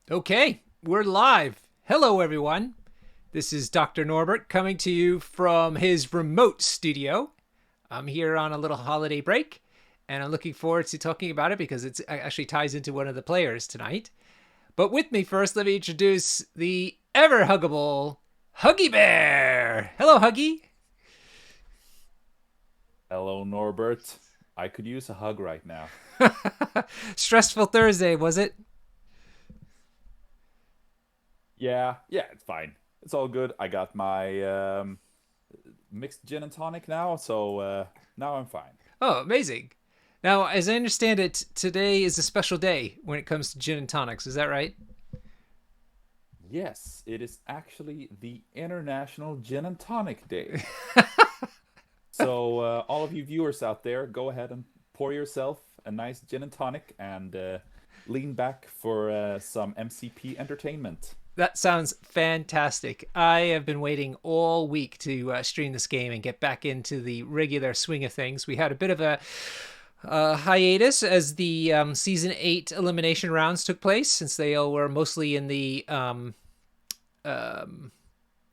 Okay, we're live. Hello, everyone. This is Dr. Norbert coming to you from his remote studio. I'm here on a little holiday break, and I'm looking forward to talking about it because it actually ties into one of the players tonight. But with me first, let me introduce the ever huggable Huggy Bear. Hello, Huggy. Hello, Norbert. I could use a hug right now. Stressful Thursday, was it? Yeah, it's fine. It's all good. I got my mixed gin and tonic now, so now I'm fine. Oh, amazing. Now, as I understand it, today is a special day when it comes to gin and tonics. Is that right? Yes, it is actually the International Gin and Tonic Day. So, all of you viewers out there, go ahead and pour yourself a nice gin and tonic and lean back for some MCP entertainment. That sounds fantastic. I have been waiting all week to stream this game and get back into the regular swing of things. We had a bit of a hiatus as the season 8 elimination rounds took place, since they all were mostly in the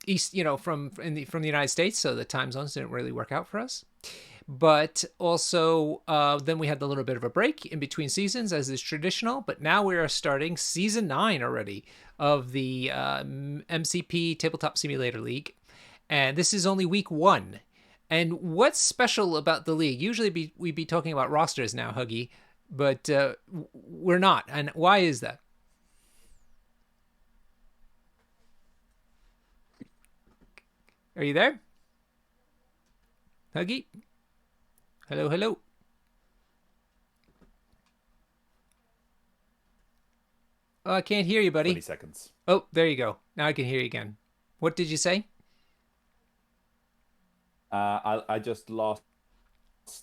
east, from the United States, so the time zones didn't really work out for us. But also, then we had a little bit of a break in between seasons, as is traditional. But now we are starting season 9 already of the MCP Tabletop Simulator League. And this is only week 1. And what's special about the league? Usually we'd be talking about rosters now, Huggy, but we're not. And why is that? Are you there, Huggy? Hello, hello. Oh, I can't hear you, 20 buddy. seconds. Oh, there you go. Now I can hear you again. What did you say? I just lost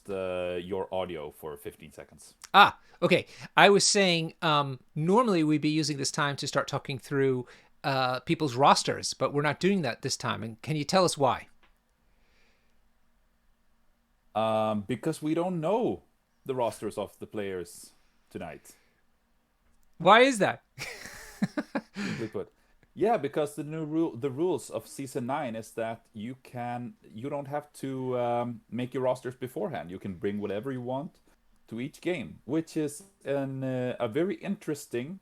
your audio for 15 seconds. Ah, okay. I was saying normally we'd be using this time to start talking through people's rosters, but we're not doing that this time. And can you tell us why? Because we don't know the rosters of the players tonight. Why is that? Simply put, yeah, because the rules of season 9 is that you don't have to make your rosters beforehand. You can bring whatever you want to each game, which is a very interesting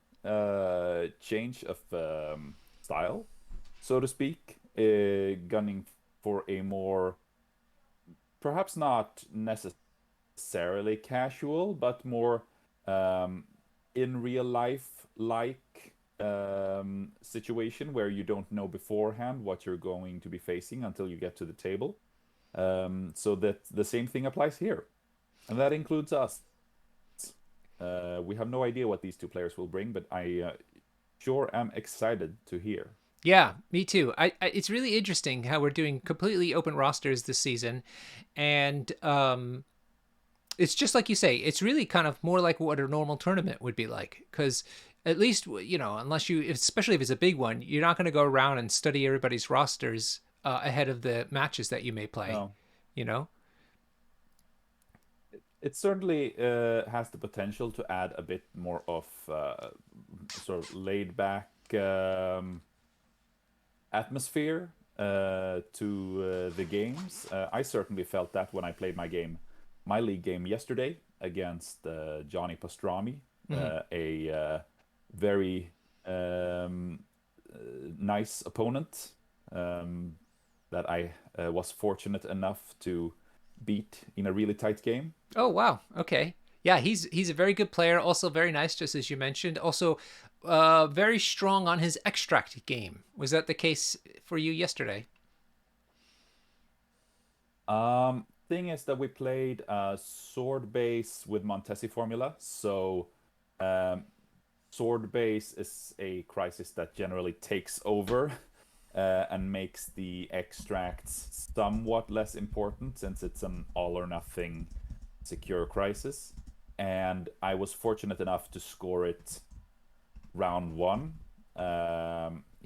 change of style, so to speak, gunning for a more perhaps not necessarily casual, but more um, in real life like situation where you don't know beforehand what you're going to be facing until you get to the table. So that the same thing applies here, and that includes us. We have no idea what these two players will bring, but I sure am excited to hear. Yeah, me too. It's really interesting how we're doing completely open rosters this season, and it's just like you say. It's really kind of more like what a normal tournament would be like, because at least unless especially if it's a big one, you're not going to go around and study everybody's rosters ahead of the matches that you may play. No, You know. it certainly has the potential to add a bit more of sort of laid back atmosphere to the games. I certainly felt that when I played my league game yesterday against Johnny Pastrami, Hmm. a very nice opponent um, that I was fortunate enough to beat in a really tight game. Oh wow. Okay. Yeah, he's a very good player. Also very nice, just as you mentioned. Also, very strong on his extract game. Was that the case for you yesterday? Thing is that we played sword base with Montesi formula, so um, sword base is a crisis that generally takes over and makes the extracts somewhat less important since it's an all or nothing secure crisis. And I was fortunate enough to score it round one.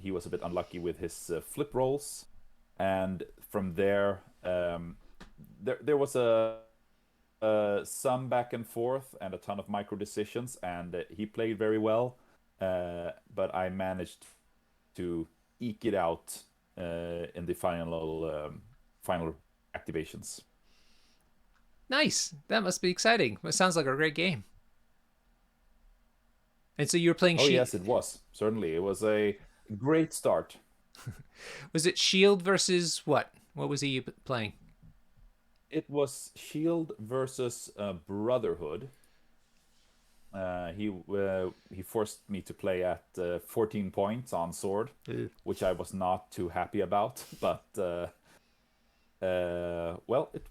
He was a bit unlucky with his flip rolls, and from there, there was some back and forth and a ton of micro decisions, and he played very well. but I managed to eke it out in the final activations. Nice. That must be exciting. It sounds like a great game. And so you were playing Oh yes, it was. Certainly. It was a great start. Was it Shield versus what? What was he playing? It was Shield versus Brotherhood. He forced me to play at 14 points on sword, Ugh. which I was not too happy about. But well, it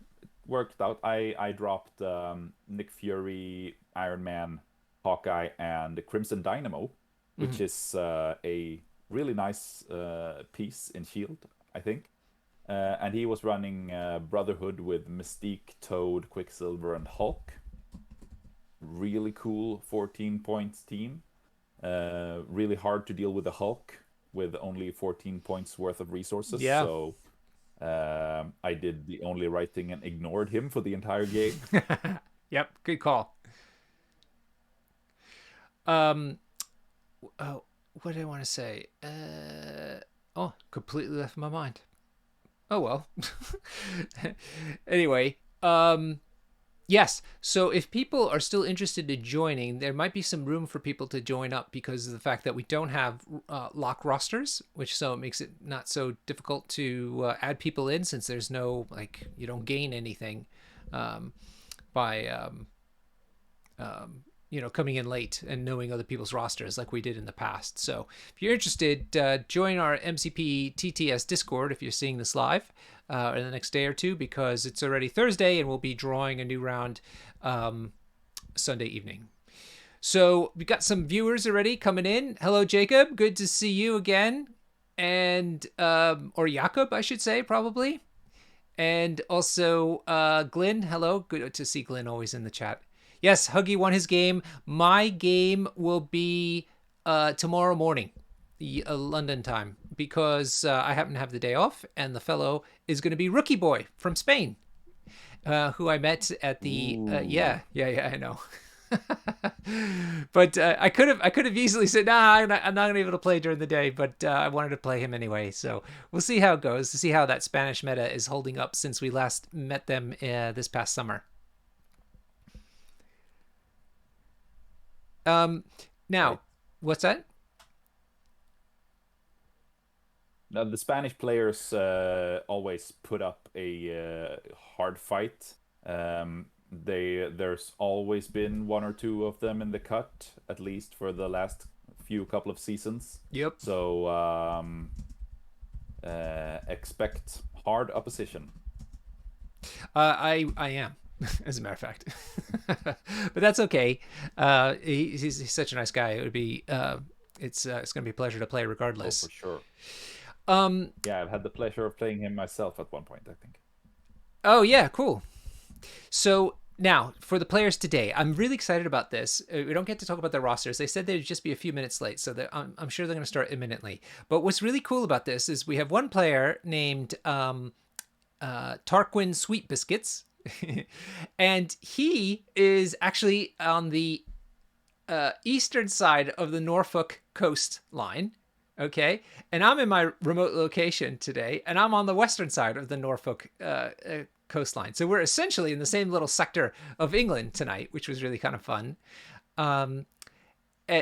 worked out. I dropped Nick Fury, Iron Man, Hawkeye, and Crimson Dynamo, Mm-hmm. which is a really nice piece in Shield, I think. And he was running Brotherhood with Mystique, Toad, Quicksilver, and Hulk. Really cool 14 points team. Really hard to deal with the Hulk with only 14 points worth of resources. Yeah. So I did the only right thing and ignored him for the entire game. Yep. Good call. Um. Oh, what did I want to say? Oh, completely left my mind. Oh well. Anyway. Yes. So if people are still interested in joining, there might be some room for people to join up because of the fact that we don't have lock rosters, which so it makes it not so difficult to add people in since there's no like you don't gain anything um, by coming in late and knowing other people's rosters like we did in the past. So if you're interested, join our MCP TTS Discord if you're seeing this live in the next day or two because it's already Thursday and we'll be drawing a new round Sunday evening. So we got some viewers already coming in. Hello, Jacob. Good to see you again. And, or Jakob, I should say, probably. And also, Glenn. Hello. Good to see Glenn always in the chat. Yes, Huggy won his game. My game will be tomorrow morning, London time, because I happen to have the day off, and the fellow is going to be Rookie Boy from Spain, who I met at the Ooh. yeah, I know. But I could have easily said nah, I'm not gonna be able to play during the day, but I wanted to play him anyway. So we'll see how it goes to see how that Spanish meta is holding up since we last met them this past summer. Um, Right. now, what's that? Now, the Spanish players always put up a hard fight. There's always been one or two of them in the cut, at least for the last few couple of seasons. Yep. So expect hard opposition. I am, as a matter of fact, but that's okay. He's such a nice guy. It would be it's going to be a pleasure to play Oh, for regardless. sure. Um. Yeah, I've had the pleasure of playing him myself at one point, I think. Oh yeah, cool. So now for the players today, I'm really excited about this. We don't get to talk about their rosters. They said they'd just be a few minutes late, so I'm sure they're going to start imminently. But what's really cool about this is we have one player named Tarquin Sweet Biscuits, and he is actually on the eastern side of the Norfolk coastline. Okay, and I'm in my remote location today, and I'm on the western side of the Norfolk coastline. So we're essentially in the same little sector of England tonight, which was really kind of fun. Um,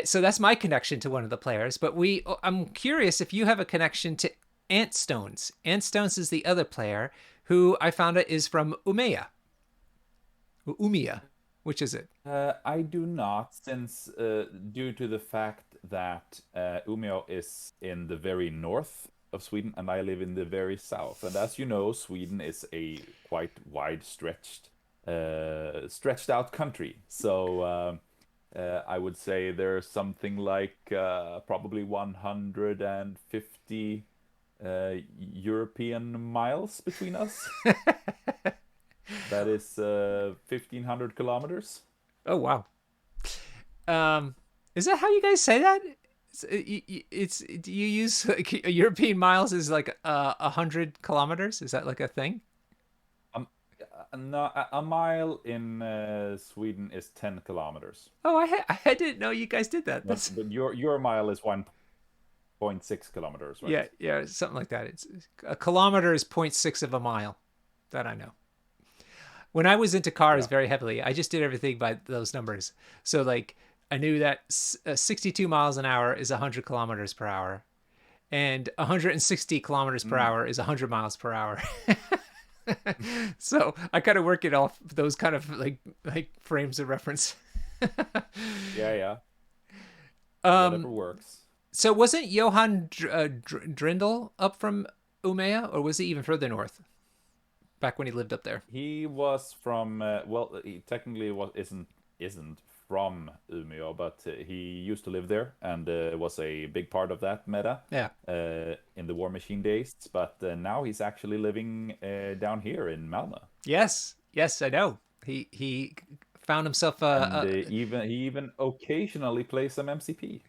so that's my connection to one of the players. But I'm curious if you have a connection to Ant Stones. Ant Stones is the other player who I found out is from Umeå. Umia, which is it? I do not, since due to the fact that Umeå is in the very north of Sweden and I live in the very south. And as you know, Sweden is a quite wide stretched out country. So I would say there's something like probably 150 European miles between us. That is 1,500 kilometers. Oh wow. Um, is that how you guys say that? Do you use like European miles is like 100 kilometers? Is that like a thing? Um, no, a mile in Sweden is 10 kilometers. Oh, I didn't know you guys did that. But That's but your mile is one. 0.6 kilometers, right? Yeah, yeah, something like that. It's a kilometer is point 0.6 of a mile. That I know. When I was into cars Yeah. very heavily, I just did everything by those numbers. So like I knew that 62 miles an hour is 100 kilometers per hour, and 160 kilometers per Mm. hour is 100 miles per hour. So I kind of work it off those kind of like frames of reference. Yeah, yeah. um, Whatever works. so wasn't Johann Drindel up from Umea, or was he even further north back when he lived up there? He was from well, he technically isn't from Umeå, but he used to live there and was a big part of that meta Yeah. in the War Machine days. But now he's actually living down here in Malmö, Yes. Yes, I know. He found himself and he even occasionally plays some MCP.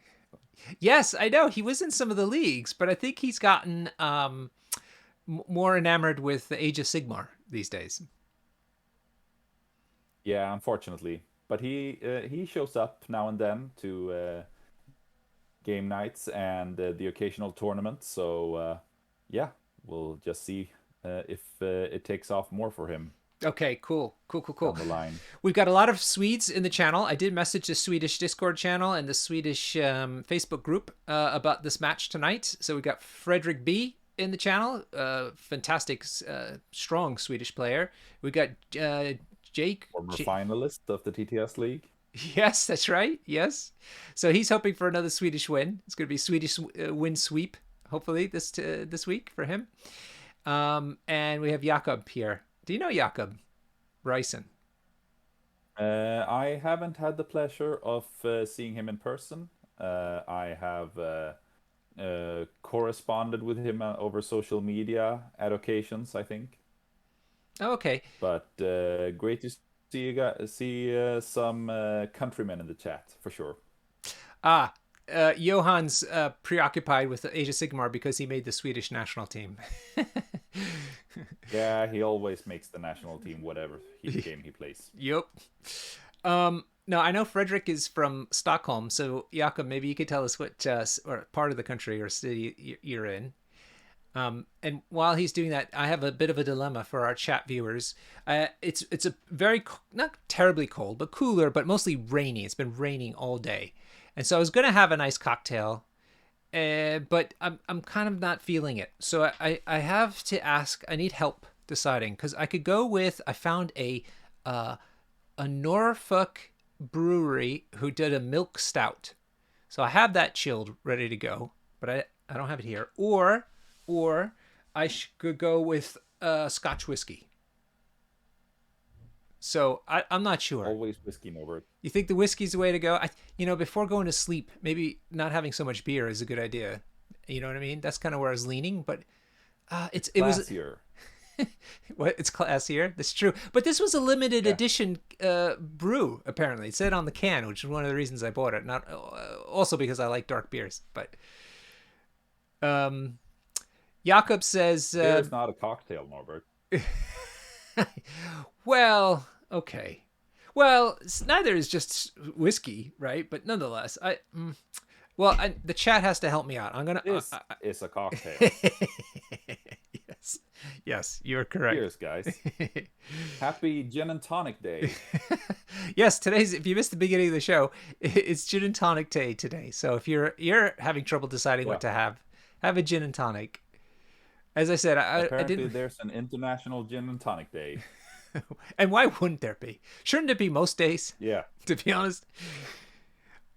yes, I know. He was in some of the leagues, but I think he's gotten more enamored with the Age of Sigmar these days. Yeah, unfortunately, but he shows up now and then to game nights and the occasional tournament. So yeah, we'll just see if it takes off more for him Okay, cool. Cool, cool, cool. down the line. We've got a lot of Swedes in the channel. I did message the Swedish Discord channel and the Swedish Facebook group about this match tonight. So we got Frederick B in the channel, fantastic, strong Swedish player. We got Jake. Former finalist of the TTS League. Yes, that's right. Yes. So he's hoping for another Swedish win. It's going to be Swedish win sweep, hopefully this week for him. And we have Jakob here. Do you know Jakob Ryson? I haven't had the pleasure of seeing him in person. I have corresponded with him over social media at occasions, I think. Oh, okay. But great to see some countrymen in the chat for sure. Ah, Johann's preoccupied with Age of Sigmar because he made the Swedish national team. Yeah, he always makes the national team, whatever game he plays. Yep. No, I know Frederick is from Stockholm, so Jakob, maybe you could tell us what or part of the country or city you're in. And while he's doing that, I have a bit of a dilemma for our chat viewers. It's a very not terribly cold, but cooler, but mostly rainy. It's been raining all day, and so I was gonna have a nice cocktail, but I'm kind of not feeling it. So I have to ask. I need help deciding because I could go with. I found a Norfolk brewery who did a milk stout, so I have that chilled, ready to go. But I don't have it here. Or I could go with Scotch whiskey. So I'm not sure. Always whiskey Norbert. You think the whiskey's the way to go? Before going to sleep, maybe not having so much beer is a good idea. You know what I mean? That's kind of where I was leaning, but it was Classier. what it's classier. That's true. But this was a limited edition brew. Apparently, it said on the can, which is one of the reasons I bought it. Not also because I like dark beers, but Jakob says, Beer is not a cocktail, Norbert. well, okay. Well, neither is just whiskey, right? But nonetheless, the chat has to help me out. I'm gonna. This is a cocktail. Yes, you're correct. Cheers, guys. Happy Gin and Tonic Day. Yes, today's. If you missed the beginning of the show, it's gin and tonic day today. So if you're having trouble deciding what to have a gin and tonic. As I said, I didn't. There's an International Gin and Tonic Day. And why wouldn't there be? Shouldn't it be most days? Yeah. To be honest.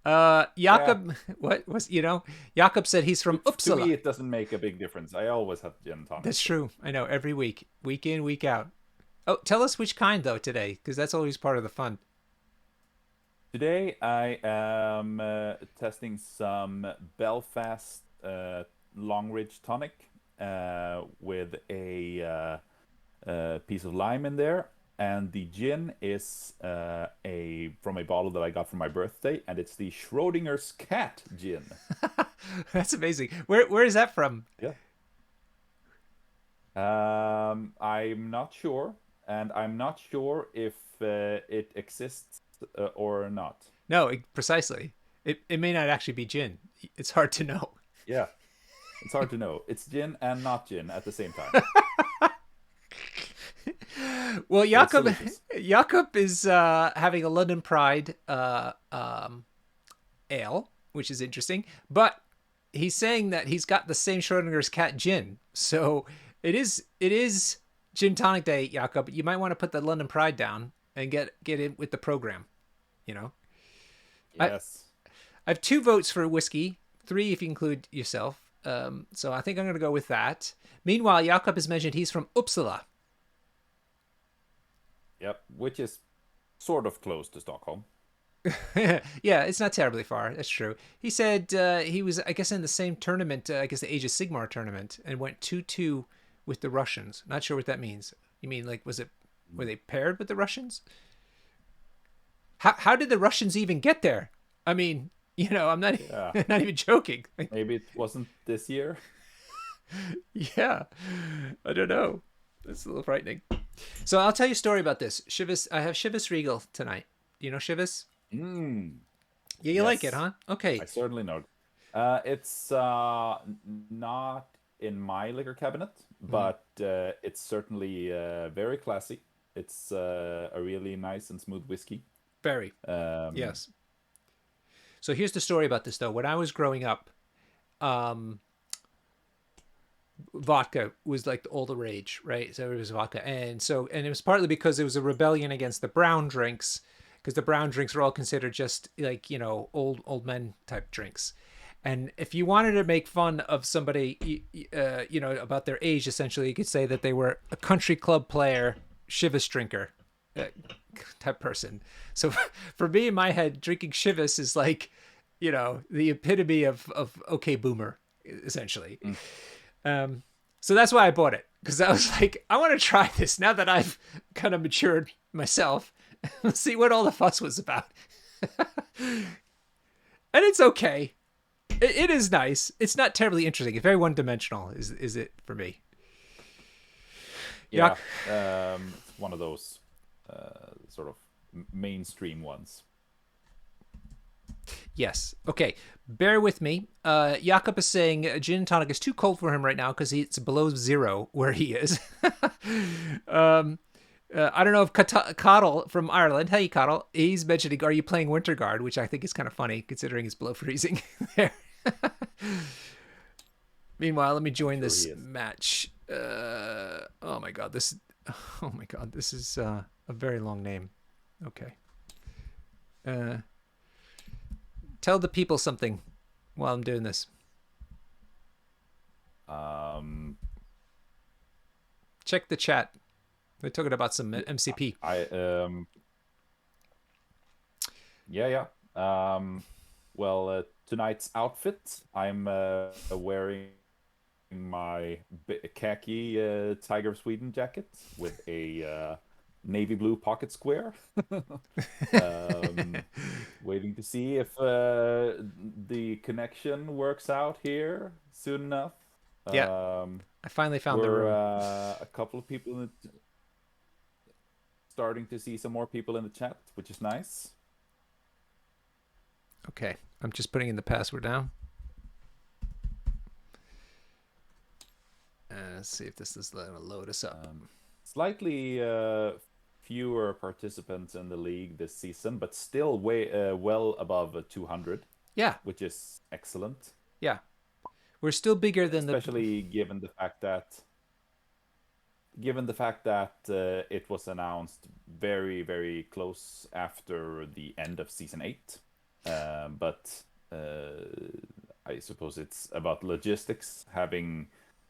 Jakob, what was Jakob said he's from Uppsala. To me, it doesn't make a big difference. I always have gin and tonic. That's true. I know, every week in, week out. Oh, tell us which kind though today, because that's always part of the fun. Today I am testing some Belfast Longridge tonic with a piece of lime in there. And the gin is from a bottle that I got for my birthday, and it's the Schrodinger's cat gin. That's amazing. Where is that from? Yeah. I'm not sure, and I'm not sure if it exists or not. No, precisely. It may not actually be gin. It's hard to know. Yeah. It's hard to know. It's Jin and not Jin at the same time, Well, but it's Jakob delicious. Jakob is having a London Pride ale, which is interesting. But he's saying that he's got the same Schrodinger's cat gin. So it is gin tonic day, Jakob. You might want to put the London Pride down and get in with the program. You know, I Yes. I have 2 votes for whiskey, 3 if you include yourself. So I think I'm going to go with that. Meanwhile, Jakob has mentioned he's from Uppsala. Yep. Which is sort of close to Stockholm. Yeah, it's not terribly far. That's true. He said he was, I guess, in the same tournament, I guess the Age of Sigmar tournament, and went 2-2 with the Russians. Not sure what that means. You mean, like, were they paired with the Russians? How did the Russians even get there? I mean, I'm not Yeah. not even joking. Like, Maybe it wasn't this year. yeah, I don't know. That's a little frightening. So I'll tell you a story about this. Shivas, I have Shivas Regal tonight. Do you know Shivas? Mm, Yeah, you like it, yes, huh? I Okay. certainly know. It's not in my liquor cabinet, Mhm. but it's certainly very classy. It's a really nice and smooth whiskey. Very. Um, Yes. So here's the story about this, though. When I was growing up, um, vodka was like all the rage, right? So it was vodka, and it was partly because it was a rebellion against the brown drinks, because the brown drinks were all considered just like old men type drinks. And if you wanted to make fun of somebody, about their age, essentially, you could say that they were a country club player, Chivas drinker, uh, type person. So for me, in my head, drinking Chivas is like, the epitome of okay boomer, essentially. mm, Um, so that's why I bought it, because I was like, I want to try this now that I've kind of matured myself. See what all the fuss was about. And it's okay. It is nice. It's not terribly interesting. It's very one dimensional. Is it for me? yeah, Yuck. it's one of those sort of mainstream ones. Yes. Okay. Bear with me. Jakob is saying gin and tonic is too cold for him right now because it's below 0 where he is. um, I don't know if Coddle from Ireland, hey Coddle, he's mentioning, are you playing Winter Guard, which I think is kind of funny considering it's below freezing there. Meanwhile, let me I'm join sure this he is. match. Oh my god, this. Oh my god, this is a very long name. Okay. Uh, Tell the people something while I'm doing this. Um, Check the chat. We're talking about some MCP. I Yeah, yeah. Well, tonight's outfit, I'm wearing my khaki Tiger of Sweden jacket with a navy blue pocket square. Um, Waiting to see if the connection works out here soon enough. Yeah, Um, I finally found the we're room. a couple of people starting to see some more people in the chat, which is nice. Okay, I'm just putting in the password now. Let's see if this is going to load us up. Slightly fewer participants in the league this season, but still way well above 200, Yeah, which is excellent. yeah. We're still bigger than the. Especially given the fact that it was announced very, very close after the end of season 8. But I suppose it's about logistics,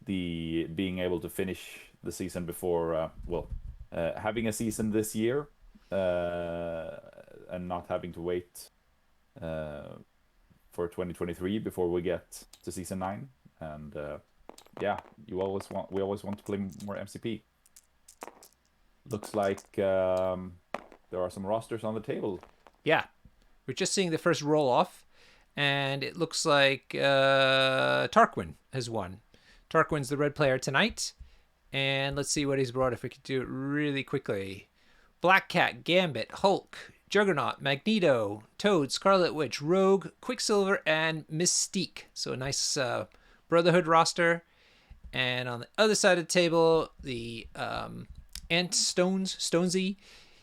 being able to finish the season before, having a season this year, and not having to wait uh, for 2023 before we get to season 9. And yeah, we always want to play more MCP. Looks like there are some rosters on the table. Yeah, we're just seeing the first roll off, and it looks like Tarquin has won. Tarquin's the red player tonight, and let's see what he's brought if we could do it really quickly. Black Cat, Gambit, Hulk, Juggernaut, Magneto, Toad, Scarlet Witch, Rogue, Quicksilver, and Mystique. So a nice Brotherhood roster. And on the other side of the table, the Ant Stonesy,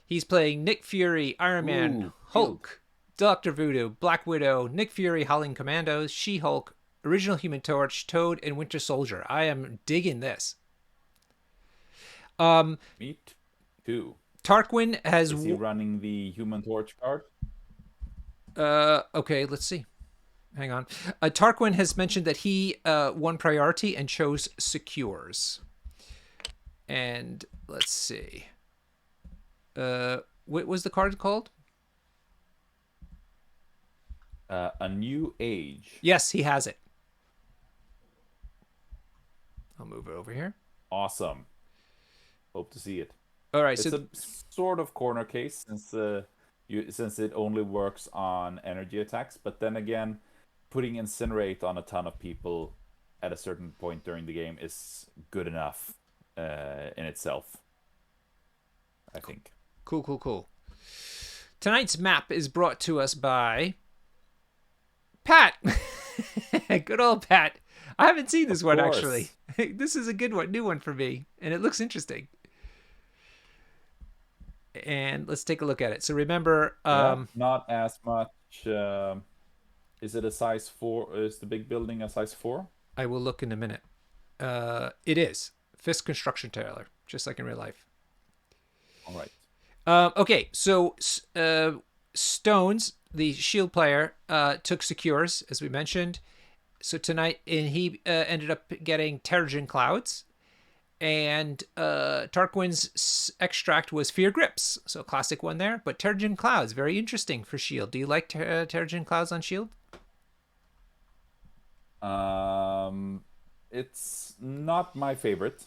he's playing Nick Fury, Iron Man, Ooh, Shield. Hulk, Doctor Voodoo, Black Widow, Nick Fury, Howling Commandos, She-Hulk, Original Human Torch, Toad, and Winter Soldier. I am digging this. Me too. Tarquin has. Is he running the Human Torch card? Okay, let's see. Hang on. Tarquin has mentioned that he won priority and chose secures. And let's see. What was the card called? A New Age. Yes, he has it. I'll move it over here. Awesome. Hope to see it. All right, It's so a sort of corner case since it only works on energy attacks, but then again, putting Incinerate on a ton of people at a certain point during the game is good enough in itself, I think. cool. Tonight's map is brought to us by Pat. Good old Pat. I haven't seen this one course. actually. This is a good one, new one for me, and it looks interesting. And let's take a look at it. So remember, Not as much. Is it a size 4? Is the big building a size 4? I will look in a minute. It is Fisk construction trailer, just like in real life. All right. Okay, so Stones, the Shield player, took secures as we mentioned. So tonight, and he ended up getting Terrigen Clouds, and Tarquin's extract was Fear Grips, so classic one there. But Terrigen Clouds, very interesting for Shield. Do you like Terrigen Clouds on Shield? It's not my favorite,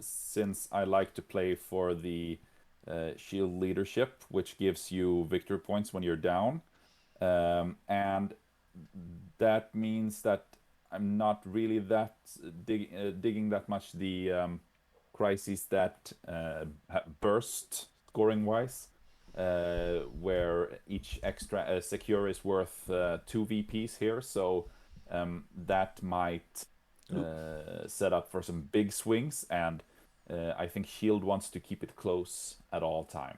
since I like to play for the shield leadership, which gives you victory points when you're down. And that means that I'm not really that digging that much the crises that burst scoring wise, where each extra secure is worth 2 VPs here. So that might set up for some big swings, and I think Shield wants to keep it close at all time.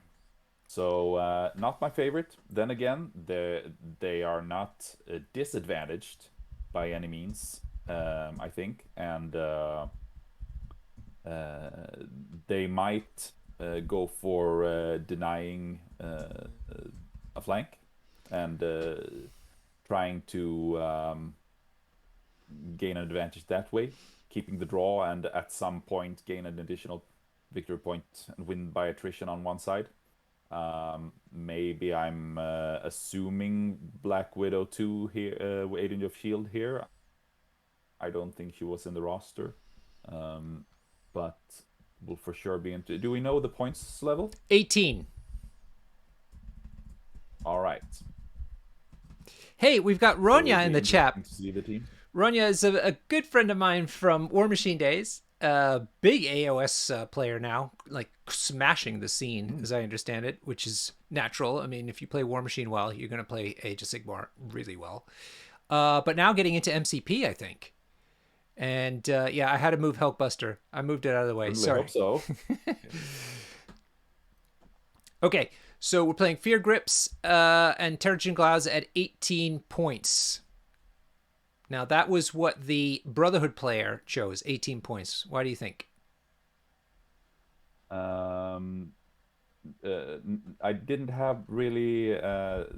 So not my favorite. Then again, they are not disadvantaged by any means, I think, and they might go for denying a flank and trying to gain an advantage that way, keeping the draw, and at some point gain an additional victory point and win by attrition on one side. Maybe I'm assuming Black Widow 2 here, Agent of Shield here. I don't think she was in the roster, but will for sure be into. Do we know the points level? 18. All right. Hey, we've got Ronya in the chat. To see the team. Ronya is a good friend of mine from War Machine days. Big AOS player now, like smashing the scene, as I understand it, which is natural. I mean, if you play War Machine well, you're going to play Age of Sigmar really well. But now getting into MCP, I think. And yeah, I had to move Hulkbuster. I moved it out of the way. Sorry. I hope so. Okay, so we're playing Fear Grips and Terrigen Clouds at 18 points. Now, that was what the Brotherhood player chose, 18 points. Why do you think? I didn't have really a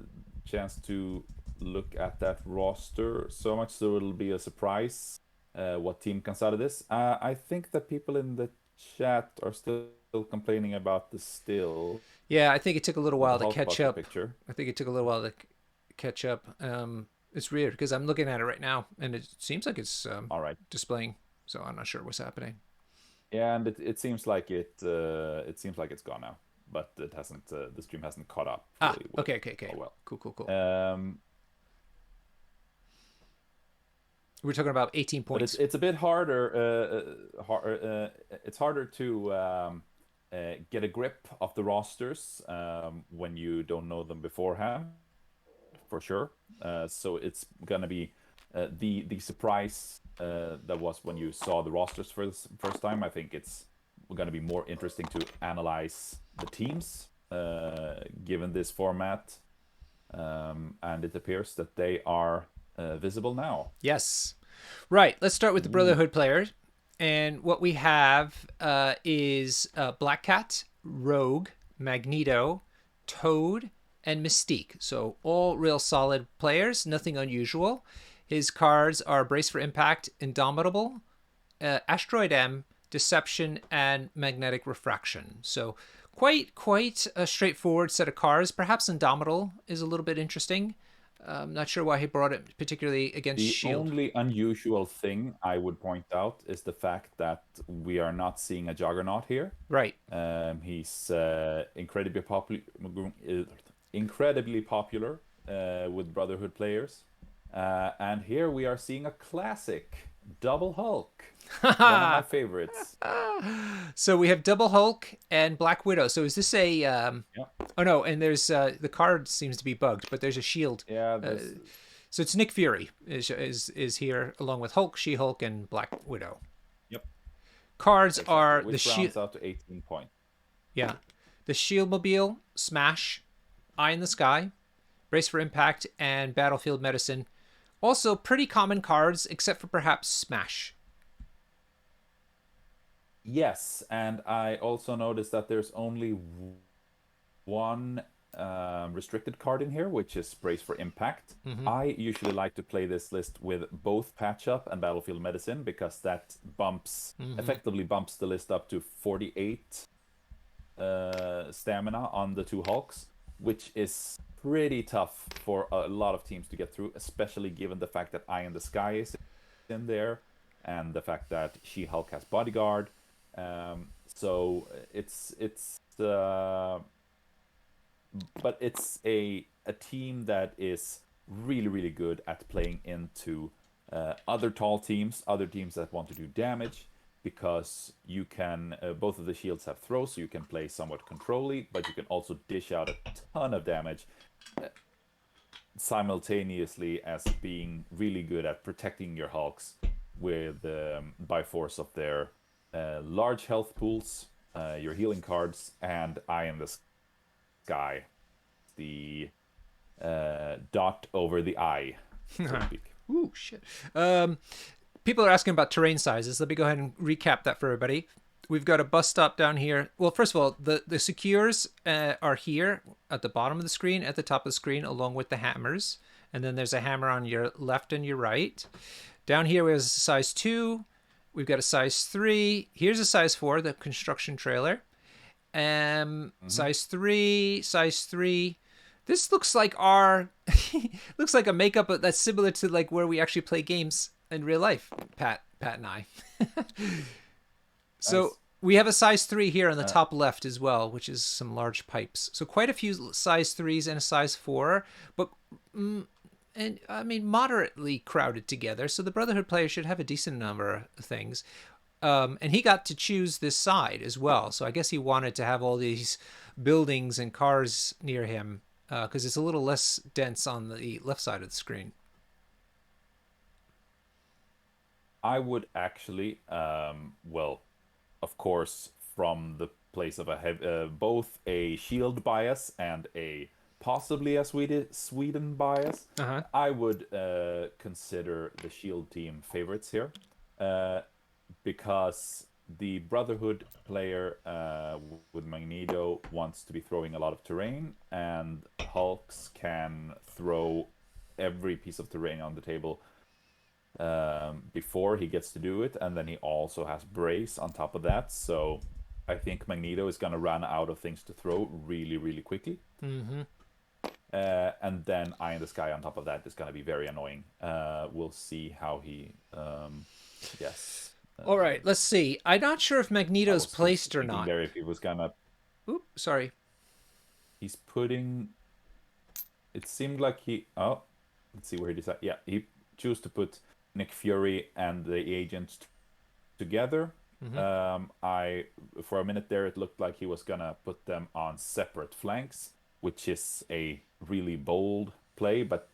chance to look at that roster so much, so it'll be a surprise what team comes out of this. I think that people in the chat are still complaining about the still. Yeah, I think it took a little while to catch up. Picture. I think it took a little while to catch up. It's weird because I'm looking at it right now, and it seems like it's all right displaying. So I'm not sure what's happening. Yeah, and it seems like it's gone now, but it hasn't. The stream hasn't caught up. Really okay. Oh, well, cool. We're talking about 18 points. But it's a bit harder. It's harder to get a grip of the rosters when you don't know them beforehand, for sure. So it's gonna be the surprise that was when you saw the rosters for the first time. I think it's going to be more interesting to analyze the teams given this format, and it appears that they are visible now. Yes. Right. Let's start with the Ooh. Brotherhood players. And what we have is Black Cat, Rogue, Magneto, Toad, and Mystique. So all real solid players, nothing unusual. His cards are Brace for Impact, Indomitable, Asteroid M, Deception, and Magnetic Refraction. So quite a straightforward set of cards. Perhaps Indomitable is a little bit interesting. I'm not sure why he brought it particularly against The Shield. only unusual thing I would point out is the fact that we are not seeing a Juggernaut here. Right. He's incredibly popular with Brotherhood players, and here we are seeing a classic Double Hulk, one of my favorites. So we have Double Hulk and Black Widow. So is this a? Yeah, Oh no, and there's the card seems to be bugged, but there's a Shield. yeah. This, So it's Nick Fury is here along with Hulk, She-Hulk, and Black Widow. yep, Cards exactly. are the Which rounds out to 18 points. yeah, the Shield Mobile, Smash, Eye in the Sky, Brace for Impact, and Battlefield Medicine. Also pretty common cards, except for perhaps Smash. Yes, and I also noticed that there's only one restricted card in here, which is Brace for Impact. I usually like to play this list with both Patch Up and Battlefield Medicine because that effectively bumps the list up to 48 stamina on the two Hulks, which is pretty tough for a lot of teams to get through, especially given the fact that Eye in the Sky is in there and the fact that She-Hulk has Bodyguard. So but it's a team that is really good at playing into other tall teams, other teams that want to do damage, because you can both of the shields have throws, so you can play somewhat controlly, but you can also dish out a ton of damage simultaneously as being really good at protecting your Hulks with by force of their large health pools, your healing cards, and Eye in the Sky, the dot over the eye, so to speak. Ooh, shit. People are asking about terrain sizes. Let me go ahead and recap that for everybody. We've got a bus stop down here. Well, first of all, the secures are here at the bottom of the screen, at the top of the screen, along with the hammers. And then there's a hammer on your left and your right. Down here, we have a size 2. We've got a size 3. Here's a size 4, the construction trailer. Size 3, size 3. This looks like looks like a makeup that's similar to like where we actually play games in real life, Pat and I. So Nice. we have a size 3 here on the top left as well, which is some large pipes. So quite a few size 3s and a size 4, but and I mean moderately crowded together. So the Brotherhood player should have a decent number of things. And he got to choose this side as well. So I guess he wanted to have all these buildings and cars near him because it's a little less dense on the left side of the screen. I would actually, well, of course, from the place of both a shield bias and a possibly a Sweden bias, Uh-huh. I would consider the shield team favorites here, because the Brotherhood player with Magneto wants to be throwing a lot of terrain, and Hulks can throw every piece of terrain on the table before he gets to do it, and then he also has Brace on top of that. So I think Magneto is going to run out of things to throw really quickly. And then Eye in the Sky on top of that is going to be very annoying. We'll see how he. Yes. All right, let's see. I'm not sure if I Magneto's was placed or thinking not. there if he was gonna. Oop, sorry. He's putting. It seemed like he. Oh, let's see where he decided. Yeah, he chose to put Nick Fury and the agent together. I for a minute there it looked like he was gonna put them on separate flanks, which is a really bold play, but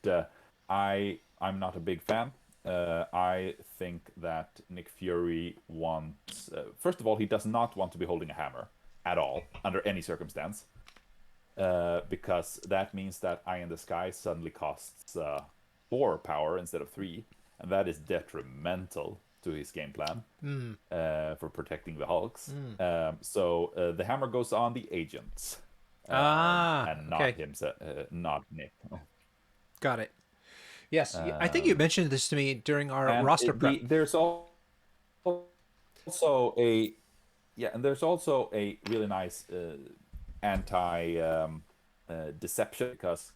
I'm not a big fan. I think that Nick Fury wants. First of all, he does not want to be holding a hammer at all under any circumstance, because that means that Eye in the Sky suddenly costs 4 power instead of 3, and that is detrimental to his game plan Mm. for protecting the Hulks. Mm. So the hammer goes on the agents, Ah, and not okay. him, not Nick. Got it. Yes, I think you Um, mentioned this to me during our and roster prep. there's also a yeah, and there's also a really nice anti deception, because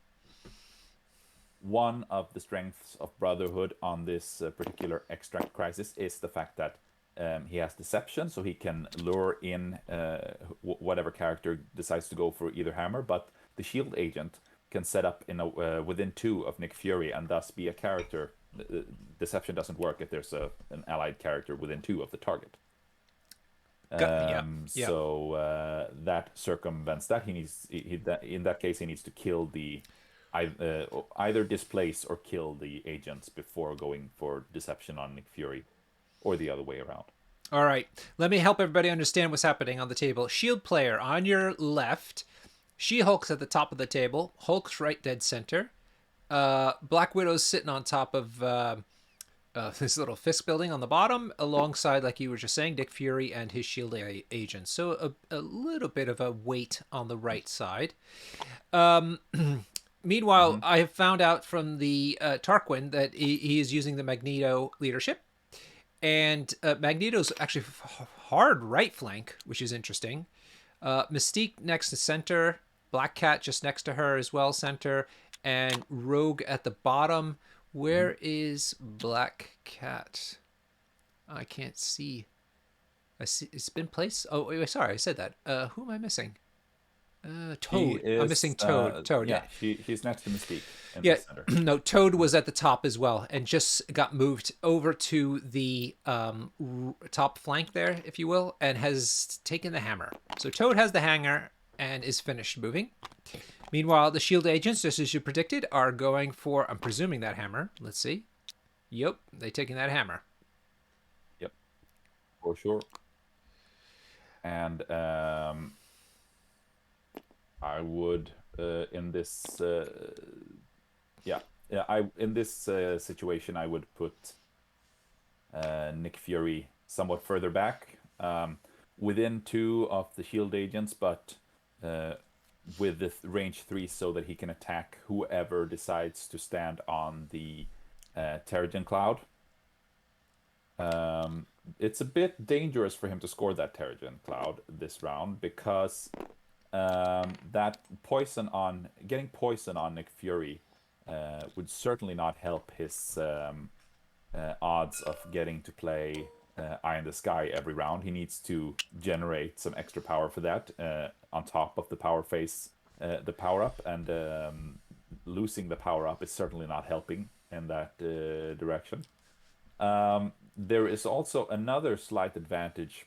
one of the strengths of Brotherhood on this particular extract crisis is the fact that he has deception, so he can lure in whatever character decides to go for either hammer. But the shield agent can set up in within 2 of Nick Fury, and thus be a character. Deception doesn't work if there's an allied character within 2 of the target. Yeah, yeah. That circumvents that. In that case, he needs to kill either displace or kill the agents before going for deception on Nick Fury, or the other way around. All right. Let me help everybody understand what's happening on the table. Shield player on your left. She-Hulk's at the top of the table. Hulk's right dead center. Black Widow's sitting on top of this little fist building on the bottom, alongside, like you were just saying, Nick Fury and his shield agents. So a little bit of a weight on the right side. Meanwhile, Hmm. I have found out from the Tarquin that he is using the Magneto leadership. And Magneto's actually hard right flank, which is interesting. Mystique next to center. Black Cat just next to her as well, center. And Rogue at the bottom. Hmm. Where is Black Cat? I can't see. I see it's been placed. Oh, wait, sorry, I said that. Who am I missing? She Toad. I'm missing is, Toad. Toad. Yeah, yeah, she's next to Mystique in the yeah. center. No, Toad was at the top as well, and just got moved over to the top flank there, if you will, and has taken the hammer. So Toad has the hanger and is finished moving. Meanwhile, the shield agents, just as you predicted, are going for, I'm presuming, that hammer. Let's see. Yep, they taking that hammer. Yep, for sure. And I would in this yeah, I in this situation, I would put Nick Fury somewhat further back, within 2 of the shield agents, but uh, with the range 3, so that he can attack whoever decides to stand on the Terrigen Cloud. It's a bit dangerous for him to score that Terrigen Cloud this round, because that getting poison on Nick Fury would certainly not help his odds of getting to play Eye in the Sky every round. He needs to generate some extra power for that, on top of the power phase, the power up, and losing the power up is certainly not helping in that direction. There is also another slight advantage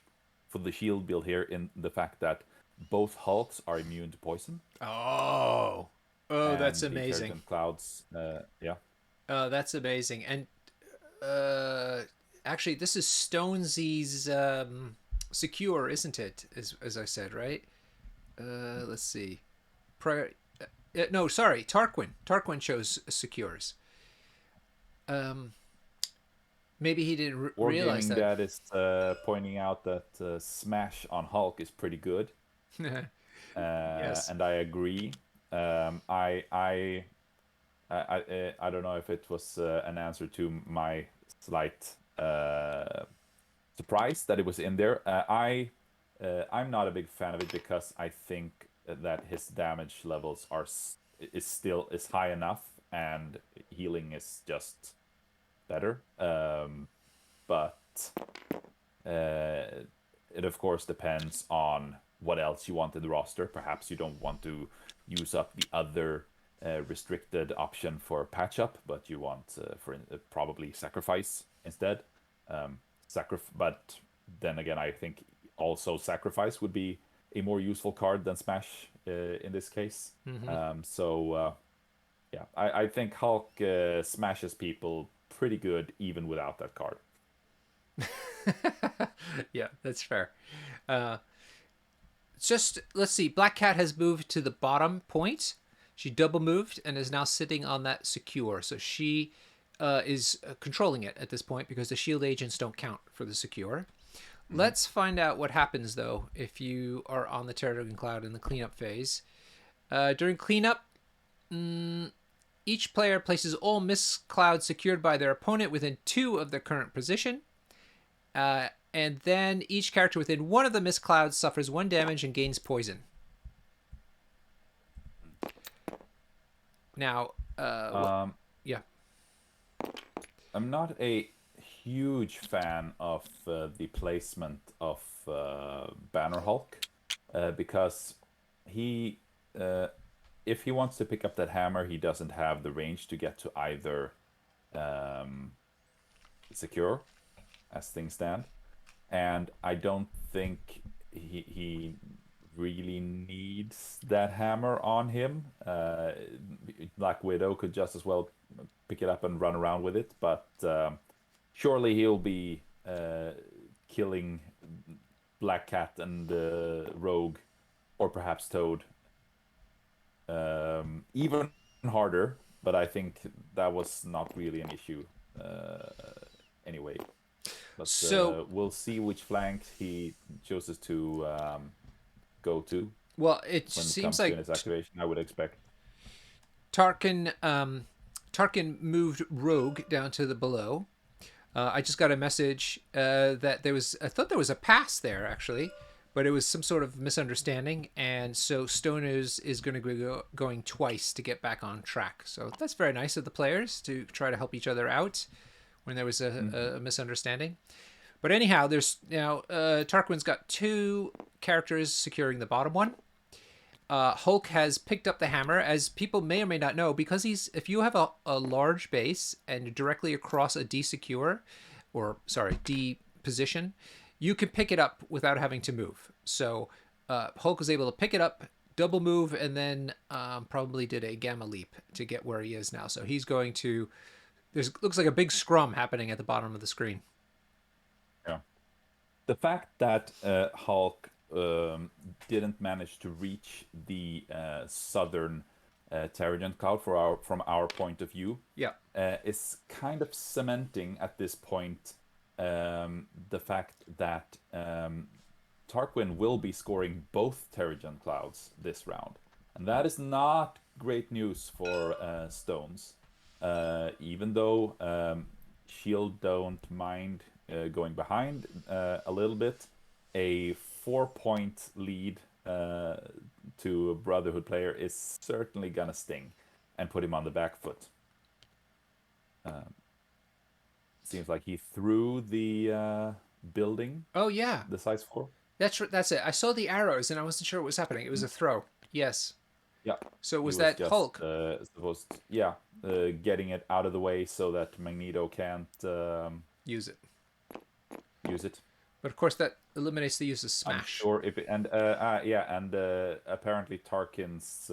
for the shield build here, in the fact that both Hulks are immune to poison, Oh, oh, that's and the amazing. Terrigen Clouds, yeah. Oh, that's amazing. And uh, actually, this is Stonesy's secure, isn't it? As I said, right? Let's see. Prior, no, sorry, Tarquin. Tarquin shows secures. Um, maybe he didn't realize Wargaming that. Dad is pointing out that Smash on Hulk is pretty good, Yes. and I agree. I don't know if it was an answer to my slight surprise that it was in there. I'm not a big fan of it, because I think that his damage levels is still is high enough, and healing is just better. But it of course depends on what else you want in the roster. Perhaps you don't want to use up the other restricted option for patch up, but you want probably sacrifice instead. But then again, I think also sacrifice would be a more useful card than smash in this case. Mm-hmm. Yeah, I think Hulk smashes people pretty good even without that card. Yeah, that's fair. Uh, just let's see. Black Cat has moved to the bottom point. She double moved and is now sitting on that secure. So she is controlling it at this point because the shield agents don't count for the secure. Mm-hmm. Let's find out what happens though if you are on the Terragon Cloud in the cleanup phase. During cleanup, each player places all mist clouds secured by their opponent within 2 of their current position. And then each character within 1 of the mist clouds suffers 1 damage and gains poison. Now, Um, yeah. I'm not a huge fan of the placement of Banner Hulk because he, uh, if he wants to pick up that hammer, he doesn't have the range to get to either um, secure as things stand, and I don't think he really needs that hammer on him. Black Widow could just as well pick it up and run around with it, but surely he'll be killing Black Cat and Rogue, or perhaps Toad, even harder. But I think that was not really an issue anyway. But So, we'll see which flank he chooses to go to well, it when it seems comes to like his activation. I would expect. Tarkin moved Rogue down to the below. I just got a message that there was. I thought there was a pass there actually, but it was some sort of misunderstanding, and so Stone is going to be going twice to get back on track. So that's very nice of the players to try to help each other out when there was a misunderstanding. But anyhow, there's now Tarquin's got 2 characters securing the bottom one. Hulk has picked up the hammer, as people may or may not know, because if you have a large base and directly across a D secure, or sorry, D position, you can pick it up without having to move. So Hulk was able to pick it up, double move, and then probably did a gamma leap to get where he is now. So he's going to. There's looks like a big scrum happening at the bottom of the screen. Yeah. The fact that Hulk didn't manage to reach the southern Terrigen Cloud from our point of view Yeah. is kind of cementing at this point the fact that Tarquin will be scoring both Terrigen Clouds this round. And that is not great news for Stones. Even though Shield don't mind going behind a little bit, a 4-point lead to a Brotherhood player is certainly gonna sting and put him on the back foot. Seems like he threw the building, Oh yeah, the size 4. that's it. I saw the arrows and I wasn't sure what was happening. It was a throw. Yes. Yeah, So he was was that just Hulk? supposed, yeah, getting it out of the way so that Magneto can't Use it. use it. But of course, that eliminates the use of I'm smash. sure if it, and yeah, and apparently Tarkin's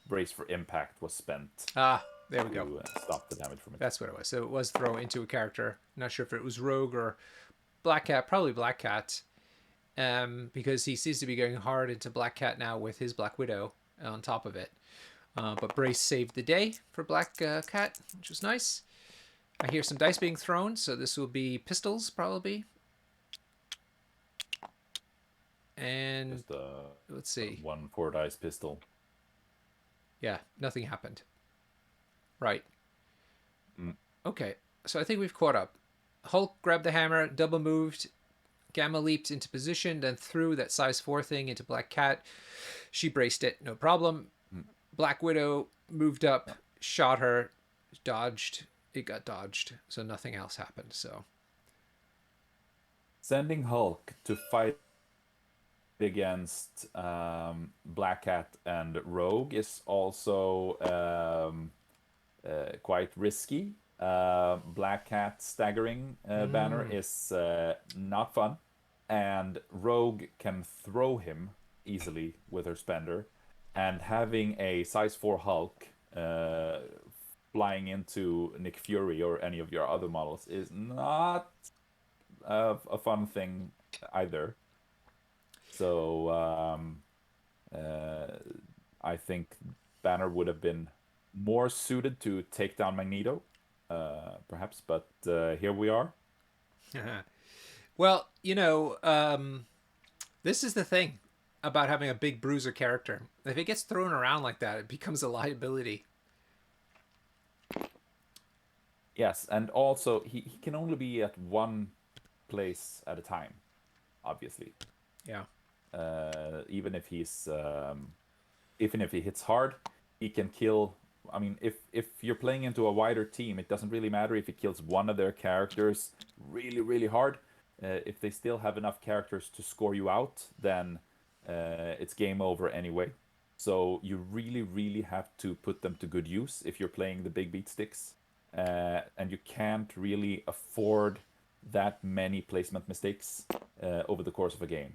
brace for impact was spent Ah, there we go. to stop the damage from it. That's what it was. So it was throw into a character. Not sure if it was Rogue or Black Cat. Probably Black Cat, because he seems to be going hard into Black Cat now with his Black Widow on top of it. But Brace saved the day for Black Cat, which was nice. I hear some dice being thrown, so this will be pistols probably. And Just let's see. 1 4 dice pistol. Yeah, nothing happened. Right. Mm. Okay, so I think we've caught up. Hulk grabbed the hammer, double moved, gamma leaped into position, then threw that size 4 thing into Black Cat. She braced it, no problem. Black Widow moved up, shot her, dodged. It got dodged, so nothing else happened. So Sending Hulk to fight against Black Cat and Rogue is also quite risky. Black Cat staggering banner is not fun, and Rogue can throw him easily with her spender, and having a size 4 Hulk flying into Nick Fury or any of your other models is not a fun thing either. So uh, I think Banner would have been more suited to take down Magneto, perhaps. But here we are. Well, this is the thing about having a big bruiser character. If it gets thrown around like that, it becomes a liability. Yes, and also he can only be at one place at a time, obviously. Yeah. Even if even if he hits hard, he can kill. I mean, if you're playing into a wider team, it doesn't really matter if he kills one of their characters really hard. If they still have enough characters to score you out, then it's game over anyway. So you really have to put them to good use if you're playing the big beat sticks, and you can't really afford that many placement mistakes over the course of a game.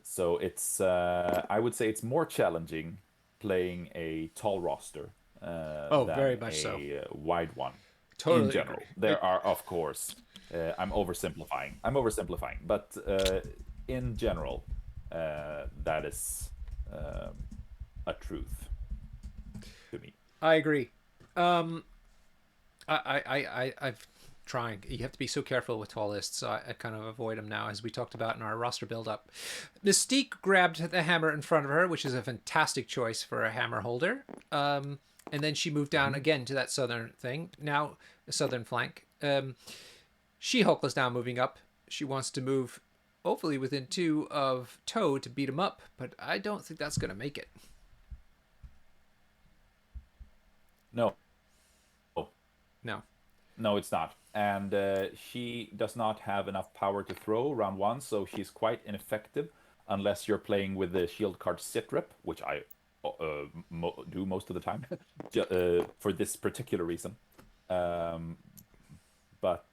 So it's I would say it's more challenging playing a tall roster Oh, very than much so. a wide one. In Totally agree. general, there are of course I'm oversimplifying. I'm oversimplifying, but in general, that is a truth to me. I agree. Um, I've trying. You have to be so careful with tall lists, so I kind of avoid them now, as we talked about in our roster build-up. Mystique grabbed the hammer in front of her, which is a fantastic choice for a hammer holder. And then she moved down Mhm. again to that southern thing. Now, southern flank. She-Hulk is now moving up. She wants to move, hopefully within 2 of Toad to beat him up, but I don't think that's going to make it. No, No. no, it's not. And she does not have enough power to throw round one, so she's quite ineffective unless you're playing with the shield card sit rep, which I do most of the time for this particular reason. Um, but